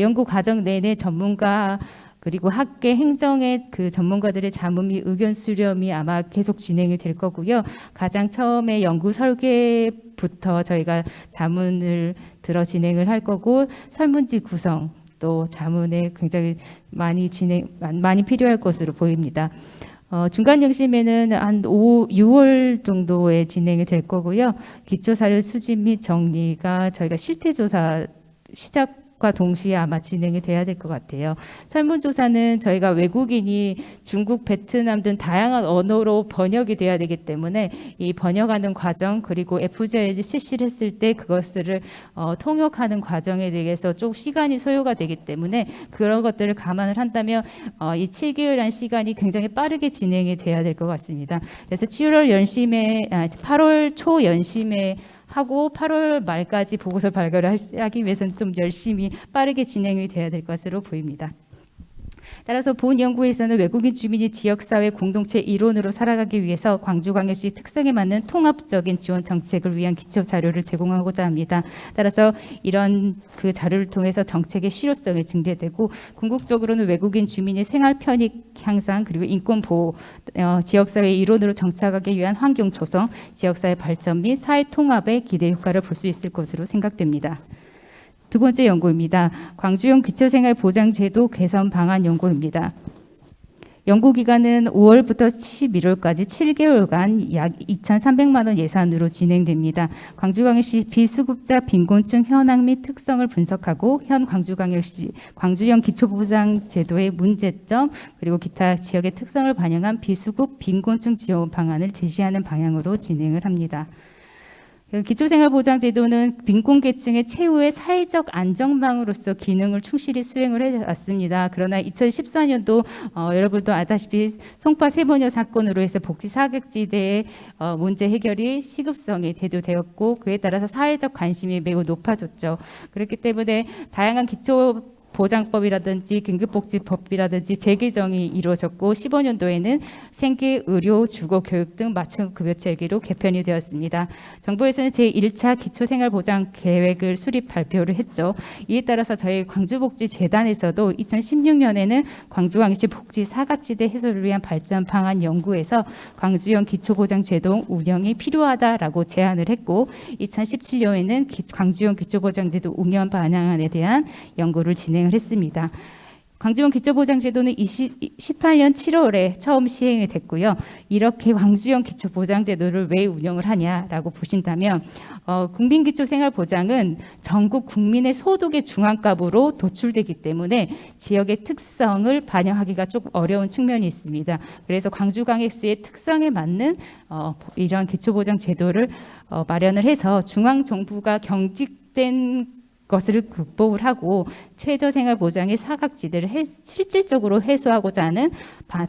연구 과정 내내 전문가 그리고 학계 행정의 그 전문가들의 자문 및 의견 수렴이 아마 계속 진행이 될 거고요. 가장 처음에 연구 설계부터 저희가 자문을 들어 진행을 할 거고, 설문지 구성 또 자문에 굉장히 많이 필요할 것으로 보입니다. 중간 영심에는 한 6월 정도에 진행이 될 거고요. 기초 사료 수집 및 정리가 저희가 실태 조사 시작과 동시에 아마 진행이 돼야 될 것 같아요. 설문조사는 저희가 외국인이 중국, 베트남 등 다양한 언어로 번역이 돼야 되기 때문에 이 번역하는 과정 그리고 FGI를 실시를 했을 때 그것을 통역하는 과정에 대해서 좀 시간이 소요가 되기 때문에 그런 것들을 감안을 한다면 이 7개월이라는 시간이 굉장히 빠르게 진행이 돼야 될 것 같습니다. 그래서 8월 초 연심에 하고 8월 말까지 보고서 발표를 하기 위해서는 좀 열심히 빠르게 진행이 돼야 될 것으로 보입니다. 따라서 본 연구에서는 외국인 주민이 지역사회 공동체 일원으로 살아가기 위해서 광주광역시 특성에 맞는 통합적인 지원 정책을 위한 기초 자료를 제공하고자 합니다. 따라서 이런 그 자료를 통해서 정책의 실효성이 증대되고, 궁극적으로는 외국인 주민의 생활 편익 향상 그리고 인권 보호, 지역사회 일원으로 정착하기 위한 환경 조성, 지역사회 발전 및 사회 통합의 기대 효과를 볼 수 있을 것으로 생각됩니다. 두 번째 연구입니다. 광주형 기초생활보장제도 개선 방안 연구입니다. 연구 기간은 5월부터 11월까지 7개월간 약 2,300만 원 예산으로 진행됩니다. 광주광역시 비수급자 빈곤층 현황 및 특성을 분석하고 현 광주광역시 광주형 기초보장제도의 문제점 그리고 기타 지역의 특성을 반영한 비수급 빈곤층 지원 방안을 제시하는 방향으로 진행을 합니다. 기초생활보장제도는 빈곤계층의 최후의 사회적 안정망으로서 기능을 충실히 수행을 해왔습니다. 그러나 2014년도 여러분도 아다시피 송파 세번여 사건으로 해서 복지 사각지대의 문제 해결이 시급성이 대두되었고, 그에 따라서 사회적 관심이 매우 높아졌죠. 그렇기 때문에 다양한 기초 보장법이라든지 긴급복지법이라든지 재개정이 이루어졌고, 15년도에는 생계, 의료, 주거, 교육 등 맞춤 급여 체계로 개편이 되었습니다. 정부에서는 제1차 기초생활보장 계획을 수립 발표를 했죠. 이에 따라서 저희 광주복지재단에서도 2016년에는 광주광역시 복지 사각지대 해소를 위한 발전 방안 연구에서 광주형 기초보장제도 운영이 필요하다라고 제안을 했고, 2017년에는 광주형 기초보장제도 운영 방안에 대한 연구를 진행을 했습니다. 광주형 기초보장제도는 2018년 7월에 처음 시행이 됐고요. 이렇게 광주형 기초보장제도를 왜 운영을 하냐라고 보신다면, 국민기초생활보장은 전국 국민의 소득의 중앙값으로 도출되기 때문에 지역의 특성을 반영하기가 조금 어려운 측면이 있습니다. 그래서 광주광역시의 특성에 맞는 이런 기초보장제도를 마련을 해서 중앙정부가 경직된 것을 극복을 하고 최저생활보장의 사각지대를 실질적으로 해소하고자 하는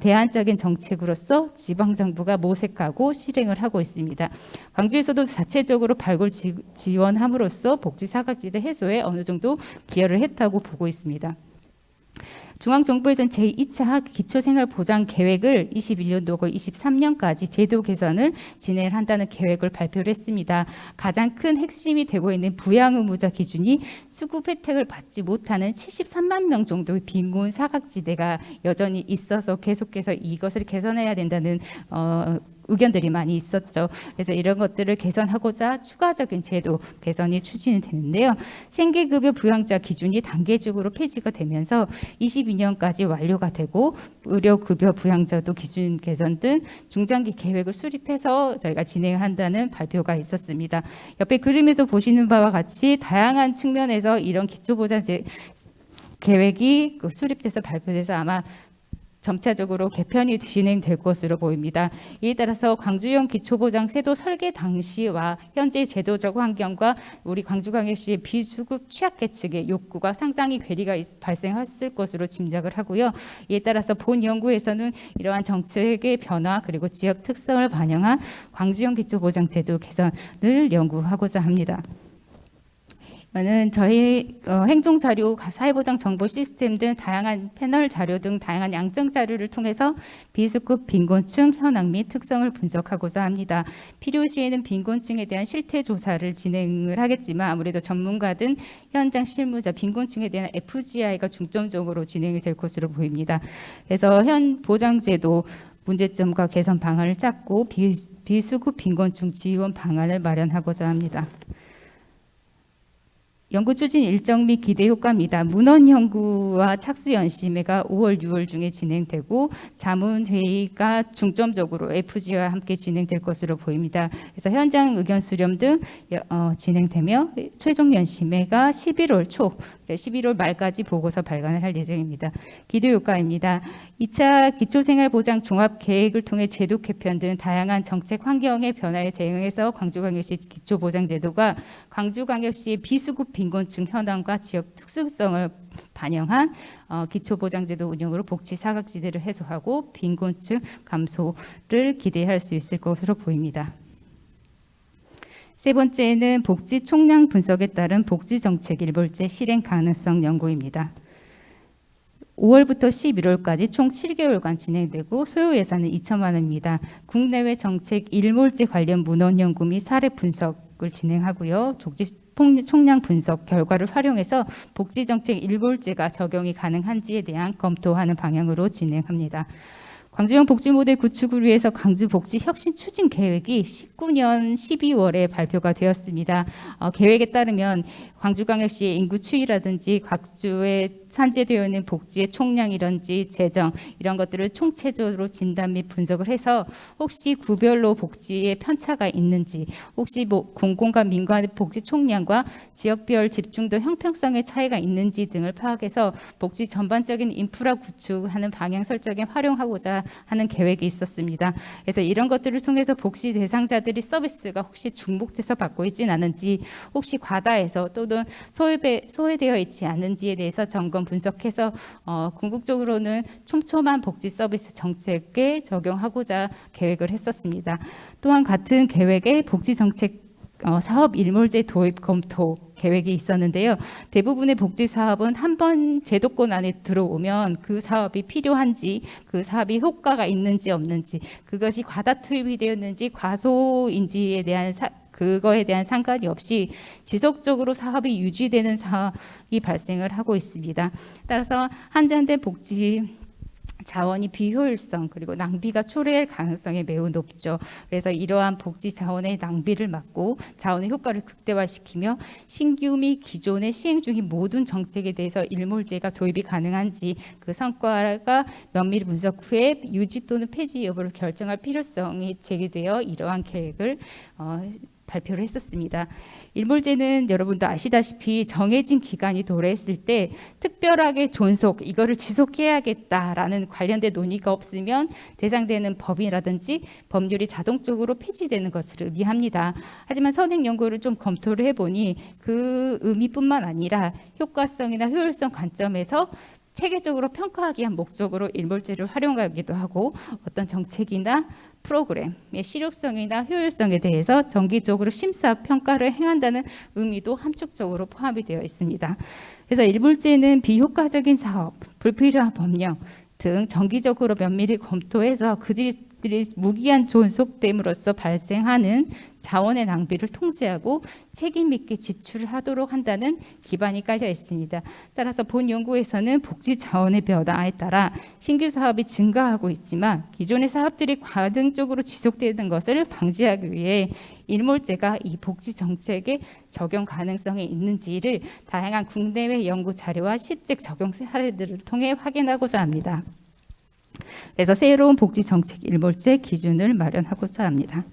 대안적인 정책으로서 지방정부가 모색하고 실행을 하고 있습니다. 광주에서도 자체적으로 발굴 지원함으로써 복지 사각지대 해소에 어느 정도 기여를 했다고 보고 있습니다. 중앙정부에서는 제2차 기초생활보장계획을 21년도고 23년까지 제도 개선을 진행을 한다는 계획을 발표를 했습니다. 가장 큰 핵심이 되고 있는 부양의무자 기준이 수급 혜택을 받지 못하는 73만 명 정도의 빈곤 사각지대가 여전히 있어서 계속해서 이것을 개선해야 된다는 의견들이 많이 있었죠. 그래서 이런 것들을 개선하고자 추가적인 제도 개선이 추진이 되는데요. 생계급여 부양자 기준이 단계적으로 폐지가 되면서 22년까지 완료가 되고, 의료급여 부양자도 기준 개선 등 중장기 계획을 수립해서 저희가 진행을 한다는 발표가 있었습니다. 옆에 그림에서 보시는 바와 같이 다양한 측면에서 이런 기초보장제 계획이 수립돼서 발표돼서 아마 점차적으로 개편이 진행될 것으로 보입니다. 이에 따라서 광주형 기초보장제도 설계 당시와 현재 제도적 환경과 우리 광주광역시의 비수급 취약계층의 욕구가 상당히 괴리가 발생했을 것으로 짐작을 하고요. 이에 따라서 본 연구에서는 이러한 정책의 변화 그리고 지역 특성을 반영한 광주형 기초보장제도 개선을 연구하고자 합니다. 는 저희 행정자료, 사회보장 정보 시스템 등 다양한 패널 자료 등 다양한 양적 자료를 통해서 비수급 빈곤층 현황 및 특성을 분석하고자 합니다. 필요시에는 빈곤층에 대한 실태 조사를 진행을 하겠지만 아무래도 전문가든 현장 실무자, 빈곤층에 대한 FGI가 중점적으로 진행이 될 것으로 보입니다. 그래서 현 보장제도 문제점과 개선 방안을 짰고 비수급 빈곤층 지원 방안을 마련하고자 합니다. 연구 추진 일정 및 기대 효과입니다. 문헌 연구와 착수 연심회가 5월, 6월 중에 진행되고 자문회의가 중점적으로 FG와 함께 진행될 것으로 보입니다. 그래서 현장 의견 수렴 등 진행되며 최종 연심회가 11월 초, 11월 말까지 보고서 발간을 할 예정입니다. 기대 효과입니다. 2차 기초생활보장 종합계획을 통해 제도 개편 등 다양한 정책 환경의 변화에 대응해서 광주광역시 기초보장제도가 광주광역시의 비수급 빈곤층 현황과 지역 특수성을 반영한 기초보장제도 운영으로 복지 사각지대를 해소하고 빈곤층 감소를 기대할 수 있을 것으로 보입니다. 세 번째는 복지 총량 분석에 따른 복지정책 일몰제 실행 가능성 연구입니다. 5월부터 11월까지 총 7개월간 진행되고 소요 예산은 2천만 원입니다. 국내외 정책 일몰제 관련 문헌 연구 및 사례 분석을 진행하고요. 총량 분석 결과를 활용해서 복지정책 일몰제가 적용이 가능한지에 대한 검토하는 방향으로 진행합니다. 광주형 복지 모델 구축을 위해서 광주 복지 혁신 추진 계획이 19년 12월에 발표가 되었습니다. 계획에 따르면 광주광역시의 인구 추이라든지 광주에 산재되어 있는 복지의 총량이든지 재정 이런 것들을 총체적으로 진단 및 분석을 해서 혹시 구별로 복지의 편차가 있는지 혹시 공공과 민간의 복지 총량과 지역별 집중도 형평성의 차이가 있는지 등을 파악해서 복지 전반적인 인프라 구축하는 방향 설정에 활용하고자 하는 계획이 있었습니다. 그래서 이런 것들을 통해서 복지 대상자들이 서비스가 혹시 중복돼서 받고 있지는 않은지 혹시 과다해서 또는 소외되어 있지 않은지에 대해서 점검 분석해서 궁극적으로는 촘촘한 복지 서비스 정책에 적용하고자 계획을 했었습니다. 또한 같은 계획에 복지 정책 사업 일몰제 도입 검토 계획이 있었는데요. 대부분의 복지 사업은 한 번 제도권 안에 들어오면 그 사업이 필요한지, 그 사업이 효과가 있는지 없는지, 그것이 과다 투입이 되었는지 과소인지에 대한 그거에 대한 상관이 없이 지속적으로 사업이 유지되는 사업이 발생을 하고 있습니다. 따라서 한정된 복지 자원이 비효율성 그리고 낭비가 초래할 가능성이 매우 높죠. 그래서 이러한 복지 자원의 낭비를 막고 자원의 효과를 극대화시키며 신규 및 기존의 시행 중인 모든 정책에 대해서 일몰제가 도입이 가능한지 그 성과가 면밀히 분석 후에 유지 또는 폐지 여부를 결정할 필요성이 제기되어 이러한 계획을 발표를 했었습니다. 일몰제는 여러분도 아시다시피 정해진 기간이 도래했을 때 특별하게 존속, 이거를 지속해야겠다라는 관련된 논의가 없으면 대상되는 법이라든지 법률이 자동적으로 폐지되는 것을 의미합니다. 하지만 선행 연구를 좀 검토를 해보니 그 의미뿐만 아니라 효과성이나 효율성 관점에서 체계적으로 평가하기 위한 목적으로 일몰제를 활용하기도 하고 어떤 정책이나 프로그램의 실효성이나 효율성에 대해서 정기적으로 심사 평가를 행한다는 의미도 함축적으로 포함이 되어 있습니다. 그래서 일몰제는 비효과적인 사업, 불필요한 법령 등 정기적으로 면밀히 검토해서 그들이 무기한 존속됨으로써 발생하는 자원의 낭비를 통제하고 책임 있게 지출을 하도록 한다는 기반이 깔려 있습니다. 따라서 본 연구에서는 복지 자원의 변화에 따라 신규 사업이 증가하고 있지만 기존의 사업들이 과등적으로 지속되는 것을 방지하기 위해 일몰제가 이 복지 정책에 적용 가능성이 있는지를 다양한 국내외 연구 자료와 실제 적용 사례들을 통해 확인하고자 합니다. 그래서 새로운 복지 정책 일몰제 기준을 마련하고자 합니다.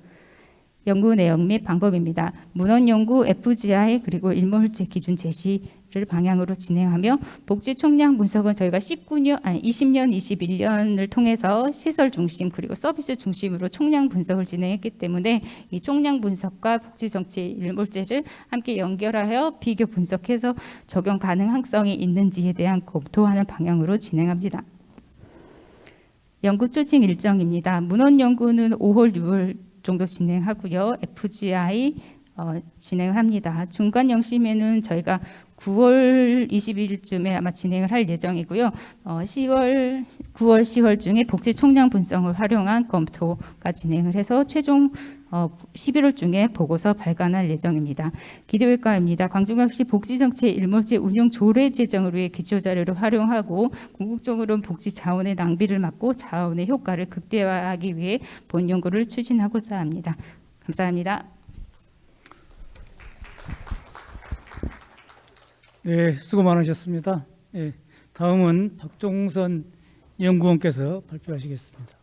연구 내용 및 방법입니다. 문헌 연구, FGI 그리고 일몰제 기준 제시를 방향으로 진행하며 복지 총량 분석은 저희가 20년, 21년을 통해서 시설 중심 그리고 서비스 중심으로 총량 분석을 진행했기 때문에 이 총량 분석과 복지 정책 일몰제를 함께 연결하여 비교 분석해서 적용 가능성이 있는지에 대한 검토하는 방향으로 진행합니다. 연구 추진 일정입니다. 문헌 연구는 5월, 6월 정도 진행하고요. FGI 진행을 합니다. 중간영심에는 저희가 9월 20일쯤에 아마 진행을 할 예정이고요. 9월, 10월 중에 복지 총량 분석을 활용한 검토가 진행을 해서 최종 11월 중에 보고서 발간할 예정입니다. 기대효과입니다. 광주광역시 복지정책 일몰제 운영 조례 제정을 위해 기초자료를 활용하고 궁극적으로는 복지 자원의 낭비를 막고 자원의 효과를 극대화하기 위해 본 연구를 추진하고자 합니다. 감사합니다. 네, 수고 많으셨습니다. 예, 다음은 박종선 연구원께서 발표하시겠습니다.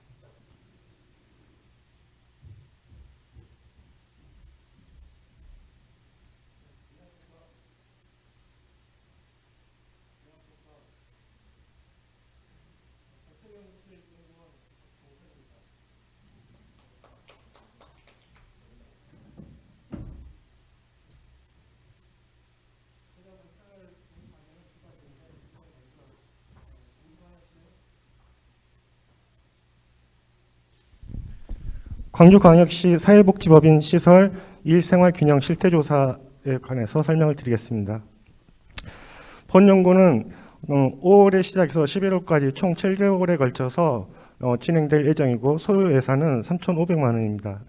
광주광역시 사회복지법인 시설 일생활균형 실태조사에 관해서 설명을 드리겠습니다. 본 연구는 5월에 시작해서 11월까지 총 7개월에 걸쳐서 진행될 예정이고 소요 예산은 3,500만 원입니다.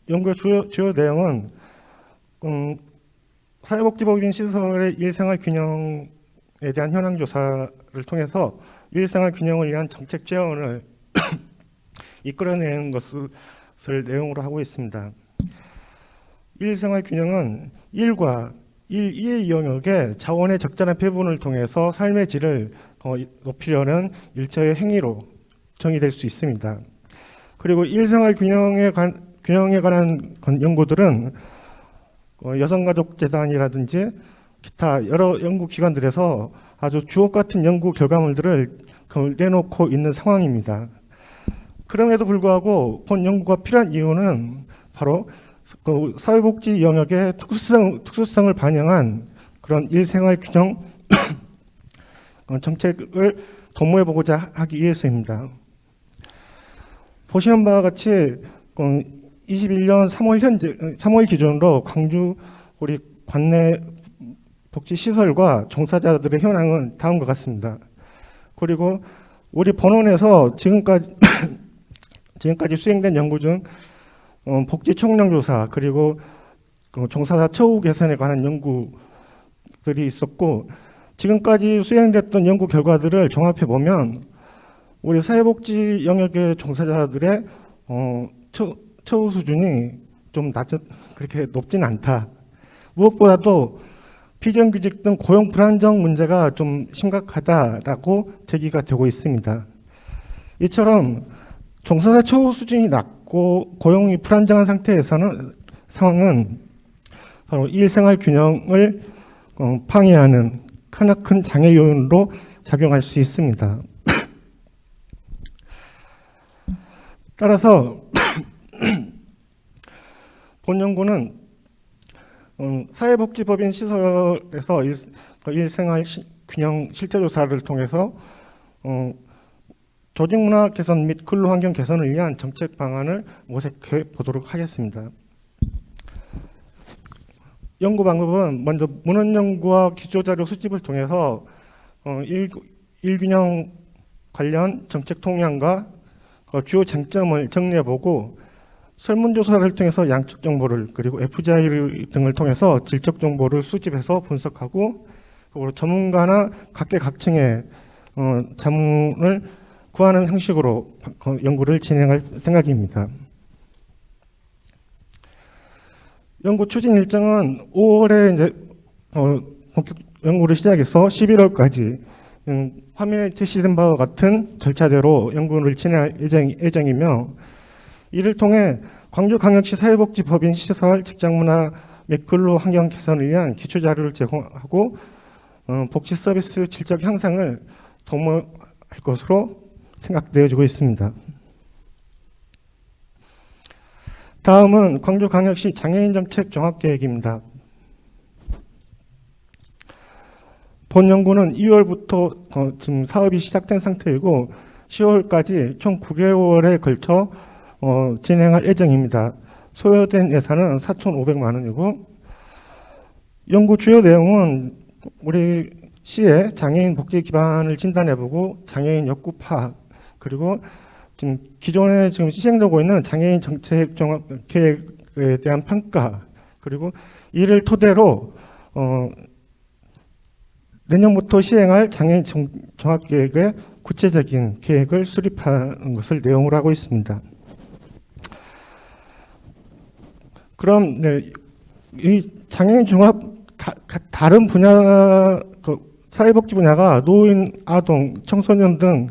연구의 주요 내용은 사회복지법인 시설의 일생활균형에 대한 현황조사를 통해서 일생활균형을 위한 정책 재원을 이끌어내는 것을 내용으로 하고 있습니다. 일생활균형은 1과 1, 2의 영역에 자원의 적절한 배분을 통해서 삶의 질을 높이려는 일체의 행위로 정의될 수 있습니다. 그리고 일생활균형에 관한 연구들은 여성가족재단이라든지 기타 여러 연구기관들에서 아주 주옥 같은 연구 결과물들을 내놓고 있는 상황입니다. 그럼에도 불구하고 본 연구가 필요한 이유는 바로 그 사회복지 영역의 특수성을 반영한 그런 일생활균형 정책을 도모해보고자 하기 위해서입니다. 보시는 바와 같이 21년 3월 기준으로 광주 우리 관내 복지시설과 종사자들의 현황은 다음과 같습니다. 그리고 우리 본원에서 지금까지 수행된 연구 중 복지 총량조사 그리고 종사자 처우 개선에 관한 연구들이 있었고, 지금까지 수행됐던 연구 결과들을 종합해 보면 우리 사회복지 영역의 종사자들의 처우 수준이 좀 그렇게 높진 않다. 무엇보다도 비정규직 등 고용 불안정 문제가 좀 심각하다라고 제기가 되고 있습니다. 이처럼 종사자 처우 수준이 낮고 고용이 불안정한 상황은 바로 일생활 균형을 방해하는 크나큰 장애 요인으로 작용할 수 있습니다. 따라서 본 연구는 사회복지법인 시설에서 일생활 균형 실태조사를 통해서 조직문화 개선 및 근로환경 개선을 위한 정책 방안을 모색해 보도록 하겠습니다. 연구 방법은 먼저 문헌연구와 기초자료 수집을 통해서 일균형 관련 정책 통향과 주요 쟁점을 정리해보고 설문조사를 통해서 양적 정보를 그리고 FGI 등을 통해서 질적 정보를 수집해서 분석하고 그리고 전문가나 각계각층의 자문을 구하는 형식으로 연구를 진행할 생각입니다. 연구 추진 일정은 5월에 이제 본격 연구를 시작해서 11월까지 화면에 제시된 바와 같은 절차대로 연구를 진행할 예정이며, 이를 통해 광주광역시 사회복지법인 시설 직장문화 및 근로환경 개선을 위한 기초자료를 제공하고 복지 서비스 질적 향상을 도모할 것으로 생각되어지고 있습니다. 다음은 광주광역시 장애인 정책 종합계획입니다. 본 연구는 2월부터 지금 사업이 시작된 상태이고 10월까지 총 9개월에 걸쳐 진행할 예정입니다. 소요된 예산은 4,500만 원이고 연구 주요 내용은 우리 시의 장애인 복지 기반을 진단해보고 장애인 욕구 파악, 그리고 지금 기존에 지금 시행되고 있는 장애인 정책 종합 계획에 대한 평가, 그리고 이를 토대로 내년부터 시행할 장애인 종합 계획의 구체적인 계획을 수립하는 것을 내용으로 하고 있습니다. 그럼 네, 이 장애인 종합 다른 분야, 사회복지 분야가 노인, 아동, 청소년 등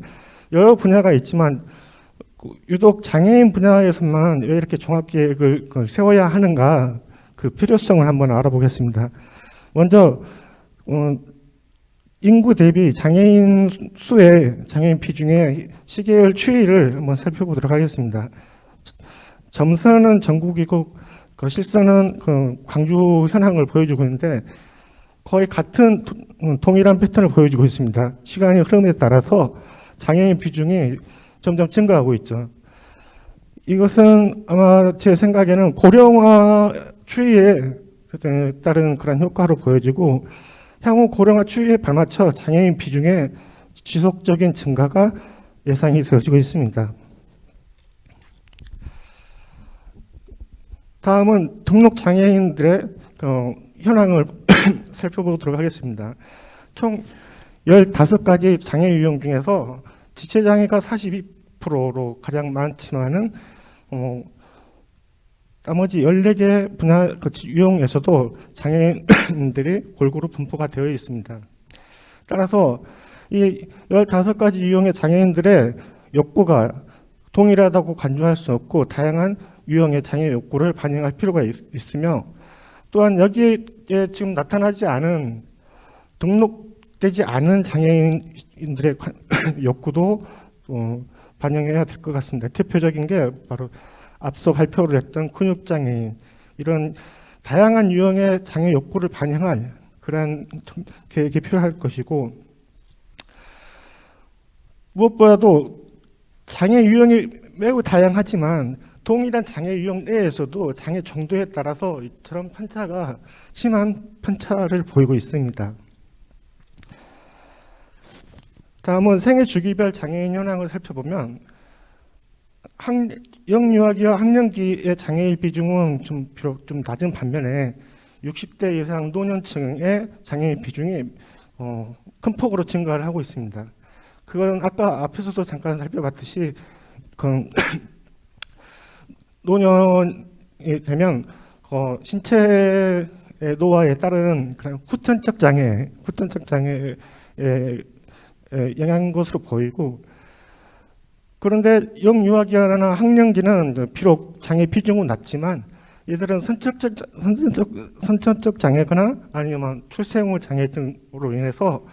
여러 분야가 있지만 유독 장애인 분야에서만 왜 이렇게 종합계획을 세워야 하는가, 그 필요성을 한번 알아보겠습니다. 먼저 인구 대비 장애인 수의 장애인 비중의 시계열 추이를 한번 살펴보도록 하겠습니다. 점선은 전국이고 실선은 광주 현황을 보여주고 있는데 거의 같은 동일한 패턴을 보여주고 있습니다. 시간의 흐름에 따라서 장애인 비중이 점점 증가하고 있죠. 이것은 아마 제 생각에는 고령화 추이에 따른 그런 효과로 보여지고 향후 고령화 추이에 발맞춰 장애인 비중의 지속적인 증가가 예상이 되어지고 있습니다. 다음은 등록 장애인들의 현황을 살펴보도록 하겠습니다. 총 15가지 장애 유형 중에서 지체장애가 42%로 가장 많지만은 나머지 14개 분야 유형에서도 장애인들이 골고루 분포가 되어 있습니다. 따라서 이 15가지 유형의 장애인들의 욕구가 동일하다고 간주할 수 없고 다양한 유형의 장애 욕구를 반영할 필요가 있으며, 또한 여기에 지금 나타나지 않은 등록되지 않은 장애인들의 욕구도 반영해야 될 것 같습니다. 대표적인 게 바로 앞서 발표를 했던 근육장애인, 이런 다양한 유형의 장애 욕구를 반영할 그러한 계획이 필요할 것이고, 무엇보다도 장애 유형이 매우 다양하지만 동일한 장애 유형 내에서도 장애 정도에 따라서 이처럼 편차가 심한 편차를 보이고 있습니다. 다음은 생애 주기별 장애인 현황을 살펴보면 영유아기와 학령기의 장애인 비중은 비록 좀 낮은 반면에 60대 이상 노년층의 장애인 비중이 큰 폭으로 증가를 하고 있습니다. 그건 아까 앞에서도 잠깐 살펴봤듯이 노년이 되면 신체의 노화에 따른 그런 후천적 장애에 영향인 것으로 보이고, 그런데 영유아기나 학령기는 비록 장애 비중은 낮지만 이들은 선천적 장애거나 아니면 출생 후 장애 등으로 인해서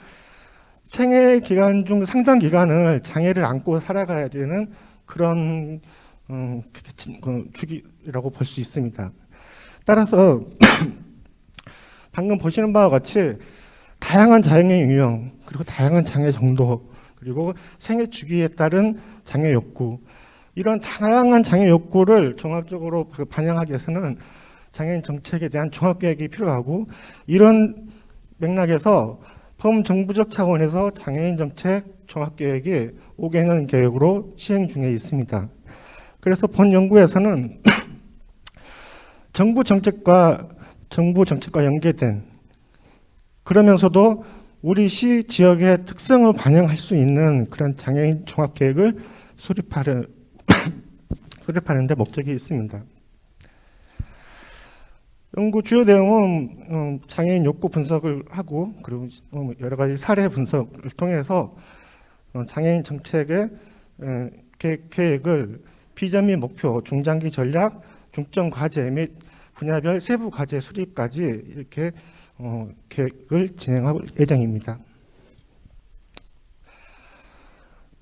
생애 기간 중 상당 기간을 장애를 안고 살아가야 되는 그런 주기라고 볼 수 있습니다. 따라서 방금 보시는 바와 같이 다양한 장애 유형, 그리고 다양한 장애 정도, 그리고 생애 주기에 따른 장애 욕구, 이런 다양한 장애 욕구를 종합적으로 반영하기 위해서는 장애인 정책에 대한 종합계획이 필요하고, 이런 맥락에서 범정부적 차원에서 장애인 정책 종합계획이 5개년 계획으로 시행 중에 있습니다. 그래서 본 연구에서는 정부 정책과 연계된, 그러면서도 우리 시 지역의 특성을 반영할 수 있는 그런 장애인 종합계획을 수립하는 데 목적이 있습니다. 연구 주요 내용은 장애인 욕구 분석을 하고, 그리고 여러 가지 사례 분석을 통해서 장애인 정책의 계획을 비전 및 목표, 중장기 전략, 중점 과제 및 분야별 세부 과제 수립까지 이렇게 계획을 진행할 예정입니다.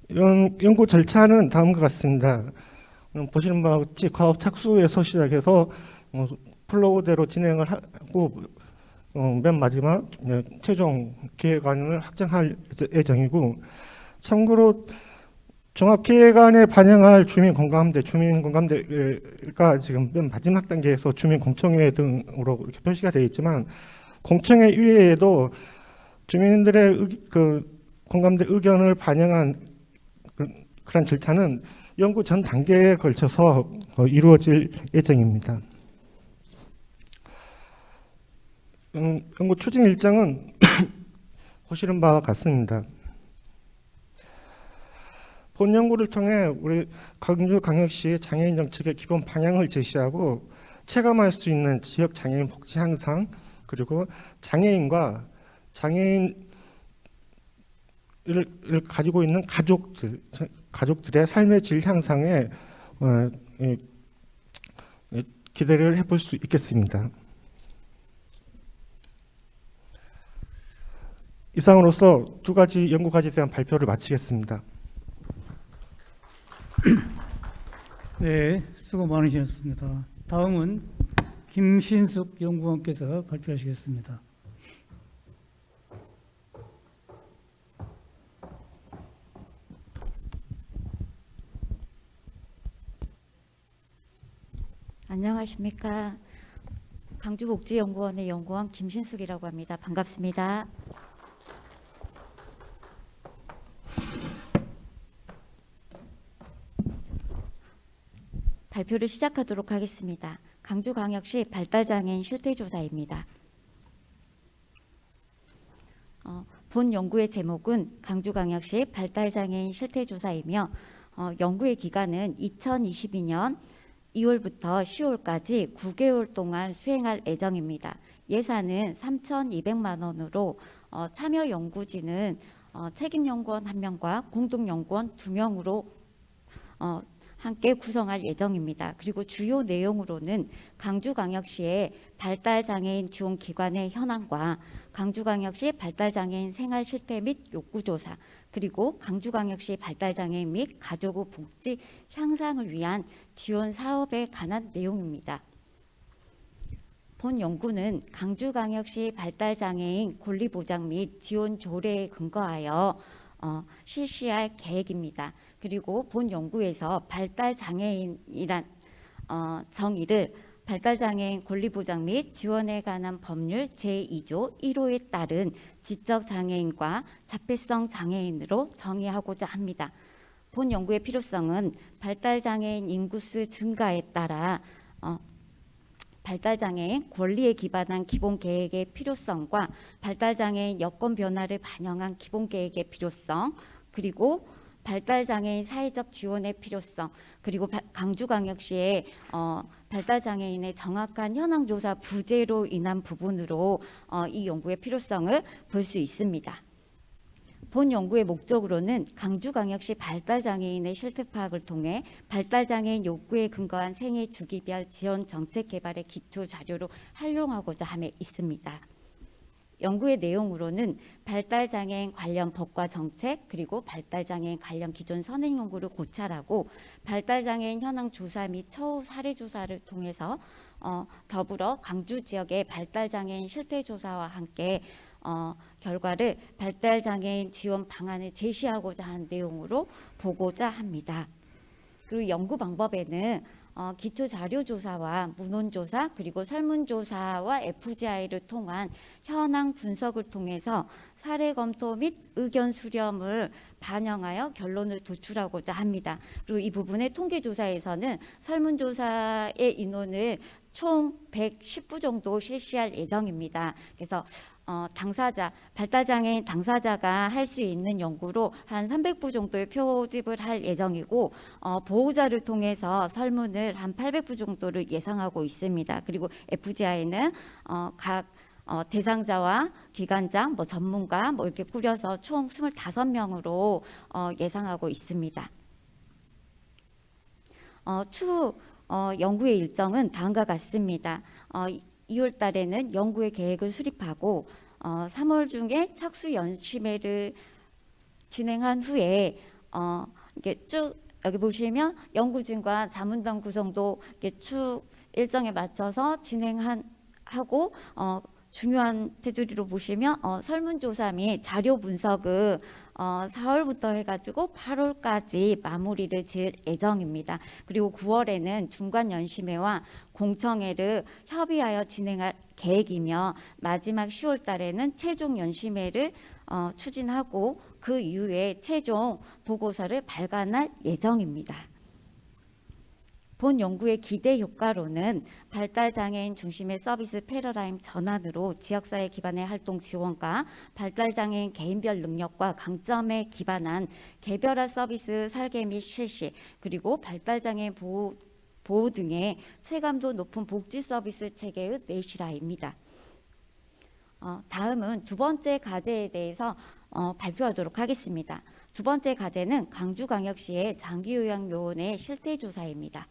이런 연구 절차는 다음과 같습니다. 보시는 바와 같이 과업 착수에서 시작해서 플로우대로 진행을 하고 맨 마지막 최종 계획안을 확정할 예정이고, 참고로 종합계획안에 반영할 주민공감대가 지금 맨 마지막 단계에서 주민공청회 등으로 이렇게 표시가 되어 있지만 공청회 이외에도 주민들의 공감대 의견을 반영한 그런 절차는 연구 전 단계에 걸쳐서 이루어질 예정입니다. 연구 추진 일정은 보시는 바와 같습니다. 본 연구를 통해 우리 광주광역시 장애인 정책의 기본 방향을 제시하고 체감할 수 있는 지역 장애인 복지 향상, 그리고 장애인과 장애인을 가지고 있는 가족들의 삶의 질 향상에 기대를 해볼 수 있겠습니다. 이상으로서 두 가지 연구 과제에 대한 발표를 마치겠습니다. 네, 수고 많으셨습니다. 다음은 김신숙 연구원께서 발표하시겠습니다. 안녕하십니까. 강주복지연구원의 연구원 김신숙이라고 합니다. 반갑습니다. 발표를 시작하도록 하겠습니다. 강주광역시 발달장애인 실태조사입니다. 본 연구의 제목은 강주광역시 발달장애인 실태조사이며 연구의 기간은 2022년 2월부터 10월까지 9개월 동안 수행할 예정입니다. 예산은 3,200만 원으로 참여 연구진은 책임연구원 1명과 공동연구원 2명으로 함께 구성할 예정입니다. 그리고 주요 내용으로는 강주광역시의 발달장애인 지원기관의 현황과 강주광역시 발달장애인 생활 실태 및 욕구조사, 그리고 강주광역시 발달장애인 및 가족의 복지 향상을 위한 지원 사업에 관한 내용입니다. 본 연구는 강주광역시 발달장애인 권리보장 및 지원 조례에 근거하여 실시할 계획입니다. 그리고 본 연구에서 발달장애인이란 정의를 발달장애인 권리보장 및 지원에 관한 법률 제2조 1호에 따른 지적장애인과 자폐성 장애인으로 정의하고자 합니다. 본 연구의 필요성은 발달장애인 인구수 증가에 따라 발달장애인 권리에 기반한 기본계획의 필요성과 발달장애인 여건 변화를 반영한 기본계획의 필요성, 그리고 발달장애인 사회적 지원의 필요성, 그리고 강주광역시의 발달장애인의 정확한 현황조사 부재로 인한 부분으로 이 연구의 필요성을 볼 수 있습니다. 본 연구의 목적으로는 강주광역시 발달장애인의 실태 파악을 통해 발달장애인 욕구에 근거한 생애 주기별 지원 정책 개발의 기초 자료로 활용하고자 함에 있습니다. 연구의 내용으로는 발달장애인 관련 법과 정책, 그리고 발달장애인 관련 기존 선행 연구를 고찰하고 발달장애인 현황 조사 및 처우 사례 조사를 통해서 더불어 광주 지역의 발달장애인 실태 조사와 함께 결과를 발달장애인 지원 방안을 제시하고자 한 내용으로 보고자 합니다. 그리고 연구 방법에는 기초 자료 조사와 문헌 조사, 그리고 설문 조사와 FGI를 통한 현황 분석을 통해서 사례 검토 및 의견 수렴을 반영하여 결론을 도출하고자 합니다. 그리고 이 부분의 통계 조사에서는 설문 조사의 인원을 총 110부 정도 실시할 예정입니다. 그래서 당사자, 발달장애인 당사자가 할 수 있는 연구로 한 300부 정도의 표집을 할 예정이고 보호자를 통해서 설문을 한 800부 정도를 예상하고 있습니다. 그리고 FGI는 각 대상자와 기관장, 전문가 이렇게 꾸려서 총 25명으로 예상하고 있습니다. 추후 연구의 일정은 다음과 같습니다. 2월 달에는 연구의 계획을 수립하고 3월 중에 착수 연심회를 진행한 후에 이렇게 쭉 여기 보시면 연구진과 자문단 구성도 이렇게 쭉 일정에 맞춰서 진행하고 중요한 테두리로 보시면 설문조사 및 자료 분석을 4월부터 해가지고 8월까지 마무리를 지을 예정입니다. 그리고 9월에는 중간연심회와 공청회를 협의하여 진행할 계획이며 마지막 10월 달에는 최종 연심회를 추진하고 그 이후에 최종 보고서를 발간할 예정입니다. 본 연구의 기대 효과로는 발달장애인 중심의 서비스 패러다임 전환으로 지역사회 기반의 활동 지원과 발달장애인 개인별 능력과 강점에 기반한 개별화 서비스 설계 및 실시, 그리고 발달장애인 보호 등의 체감도 높은 복지 서비스 체계의 내실화입니다. 다음은 두 번째 과제에 대해서 발표하도록 하겠습니다. 두 번째 과제는 강주광역시의 장기요양요원의 실태조사입니다.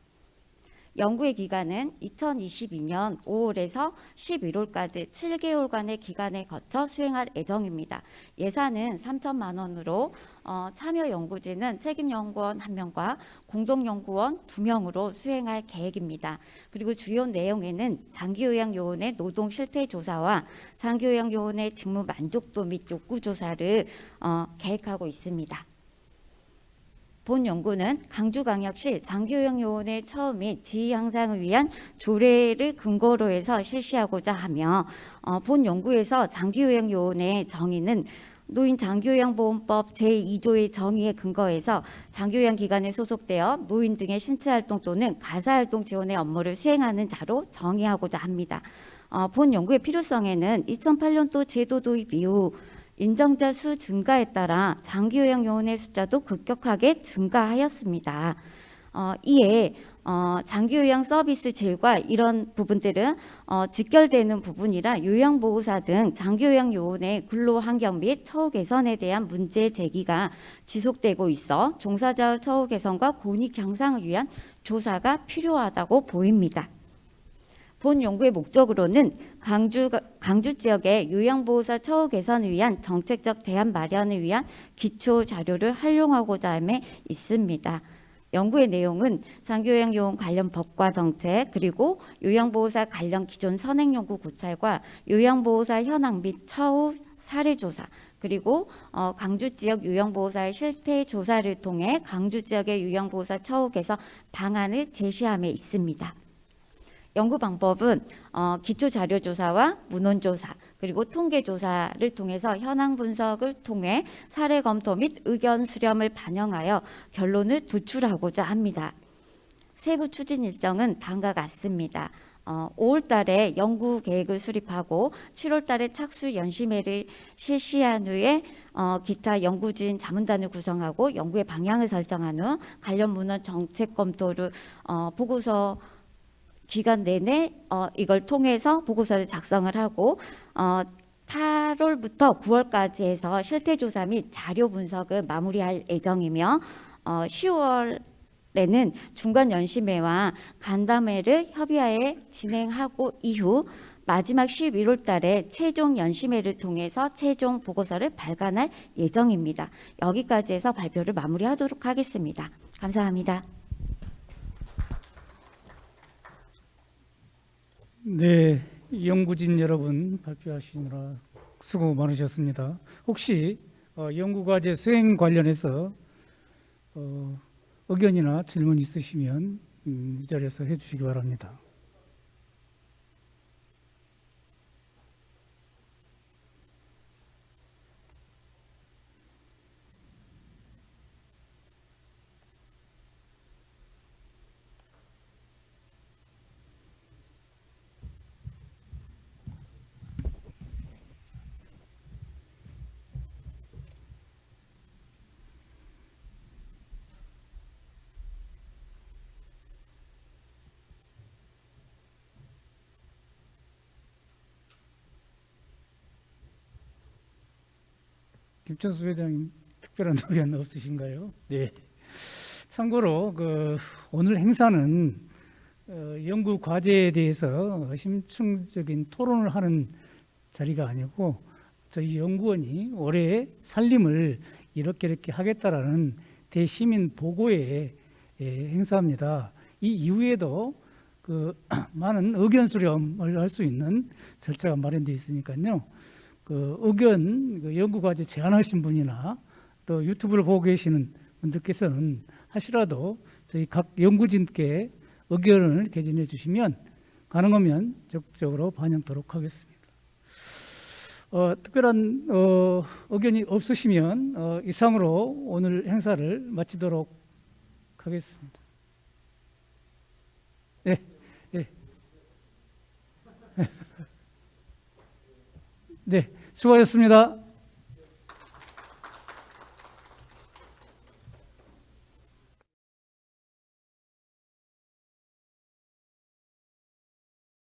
연구의 기간은 2022년 5월에서 11월까지 7개월간의 기간에 거쳐 수행할 예정입니다. 예산은 3천만 원으로 참여 연구진은 책임연구원 1명과 공동연구원 2명으로 수행할 계획입니다. 그리고 주요 내용에는 장기요양요원의 노동 실태조사와 장기요양요원의 직무 만족도 및 욕구조사를 계획하고 있습니다. 본 연구는 강주광역시 장기요양요원의 처우 및 지위 향상을 위한 조례를 근거로 해서 실시하고자 하며 본 연구에서 장기요양요원의 정의는 노인 장기요양보험법 제2조의 정의에 근거해서 장기요양 기관에 소속되어 노인 등의 신체활동 또는 가사활동 지원의 업무를 수행하는 자로 정의하고자 합니다. 본 연구의 필요성에는 2008년도 제도 도입 이후 인정자 수 증가에 따라 장기요양요원의 숫자도 급격하게 증가하였습니다. 이에 장기요양 서비스 질과 이런 부분들은 직결되는 부분이라 요양보호사 등 장기요양요원의 근로환경 및 처우 개선에 대한 문제 제기가 지속되고 있어 종사자의 처우 개선과 권익 향상을 위한 조사가 필요하다고 보입니다. 본 연구의 목적으로는 강주 지역의 요양보호사 처우 개선을 위한 정책적 대안 마련을 위한 기초 자료를 활용하고자 함에 있습니다. 연구의 내용은 장기요양요원 관련 법과 정책, 그리고 요양보호사 관련 기존 선행연구 고찰과 요양보호사 현황 및 처우 사례조사, 그리고 강주 지역 요양보호사의 실태조사를 통해 강주 지역의 요양보호사 처우 개선 방안을 제시함에 있습니다. 연구 방법은 기초 자료 조사와 문헌 조사, 그리고 통계 조사를 통해서 현황 분석을 통해 사례 검토 및 의견 수렴을 반영하여 결론을 도출하고자 합니다. 세부 추진 일정은 다음과 같습니다. 5월 달에 연구 계획을 수립하고 7월 달에 착수 연심회를 실시한 후에 기타 연구진 자문단을 구성하고 연구의 방향을 설정한 후 관련 문헌 정책 검토를 보고서 기간 내내 이걸 통해서 보고서를 작성을 하고 8월부터 9월까지 해서 실태조사 및 자료 분석을 마무리할 예정이며 10월에는 중간연심회와 간담회를 협의하에 진행하고 이후 마지막 11월 달에 최종 연심회를 통해서 최종 보고서를 발간할 예정입니다. 여기까지 해서 발표를 마무리하도록 하겠습니다. 감사합니다. 네, 연구진 여러분 발표하시느라 수고 많으셨습니다. 혹시 연구과제 수행 관련해서 의견이나 질문 있으시면 이 자리에서 해주시기 바랍니다. 김천수 회장님 특별한 의견 없으신가요? 네. 참고로 오늘 행사는 연구 과제에 대해서 심층적인 토론을 하는 자리가 아니고 저희 연구원이 올해 살림을 이렇게 하겠다라는 대시민 보고의 행사입니다. 이 이후에도 많은 의견 수렴을 할 수 있는 절차가 마련되어 있으니까요. 의견 연구 과제 제안하신 분이나 또 유튜브를 보고 계시는 분들께서는 하시라도 저희 각 연구진께 의견을 개진해 주시면 가능하면 적극적으로 반영토록 하겠습니다. 특별한 의견이 없으시면 이상으로 오늘 행사를 마치도록 하겠습니다. 네, 네. 네, 수고하셨습니다.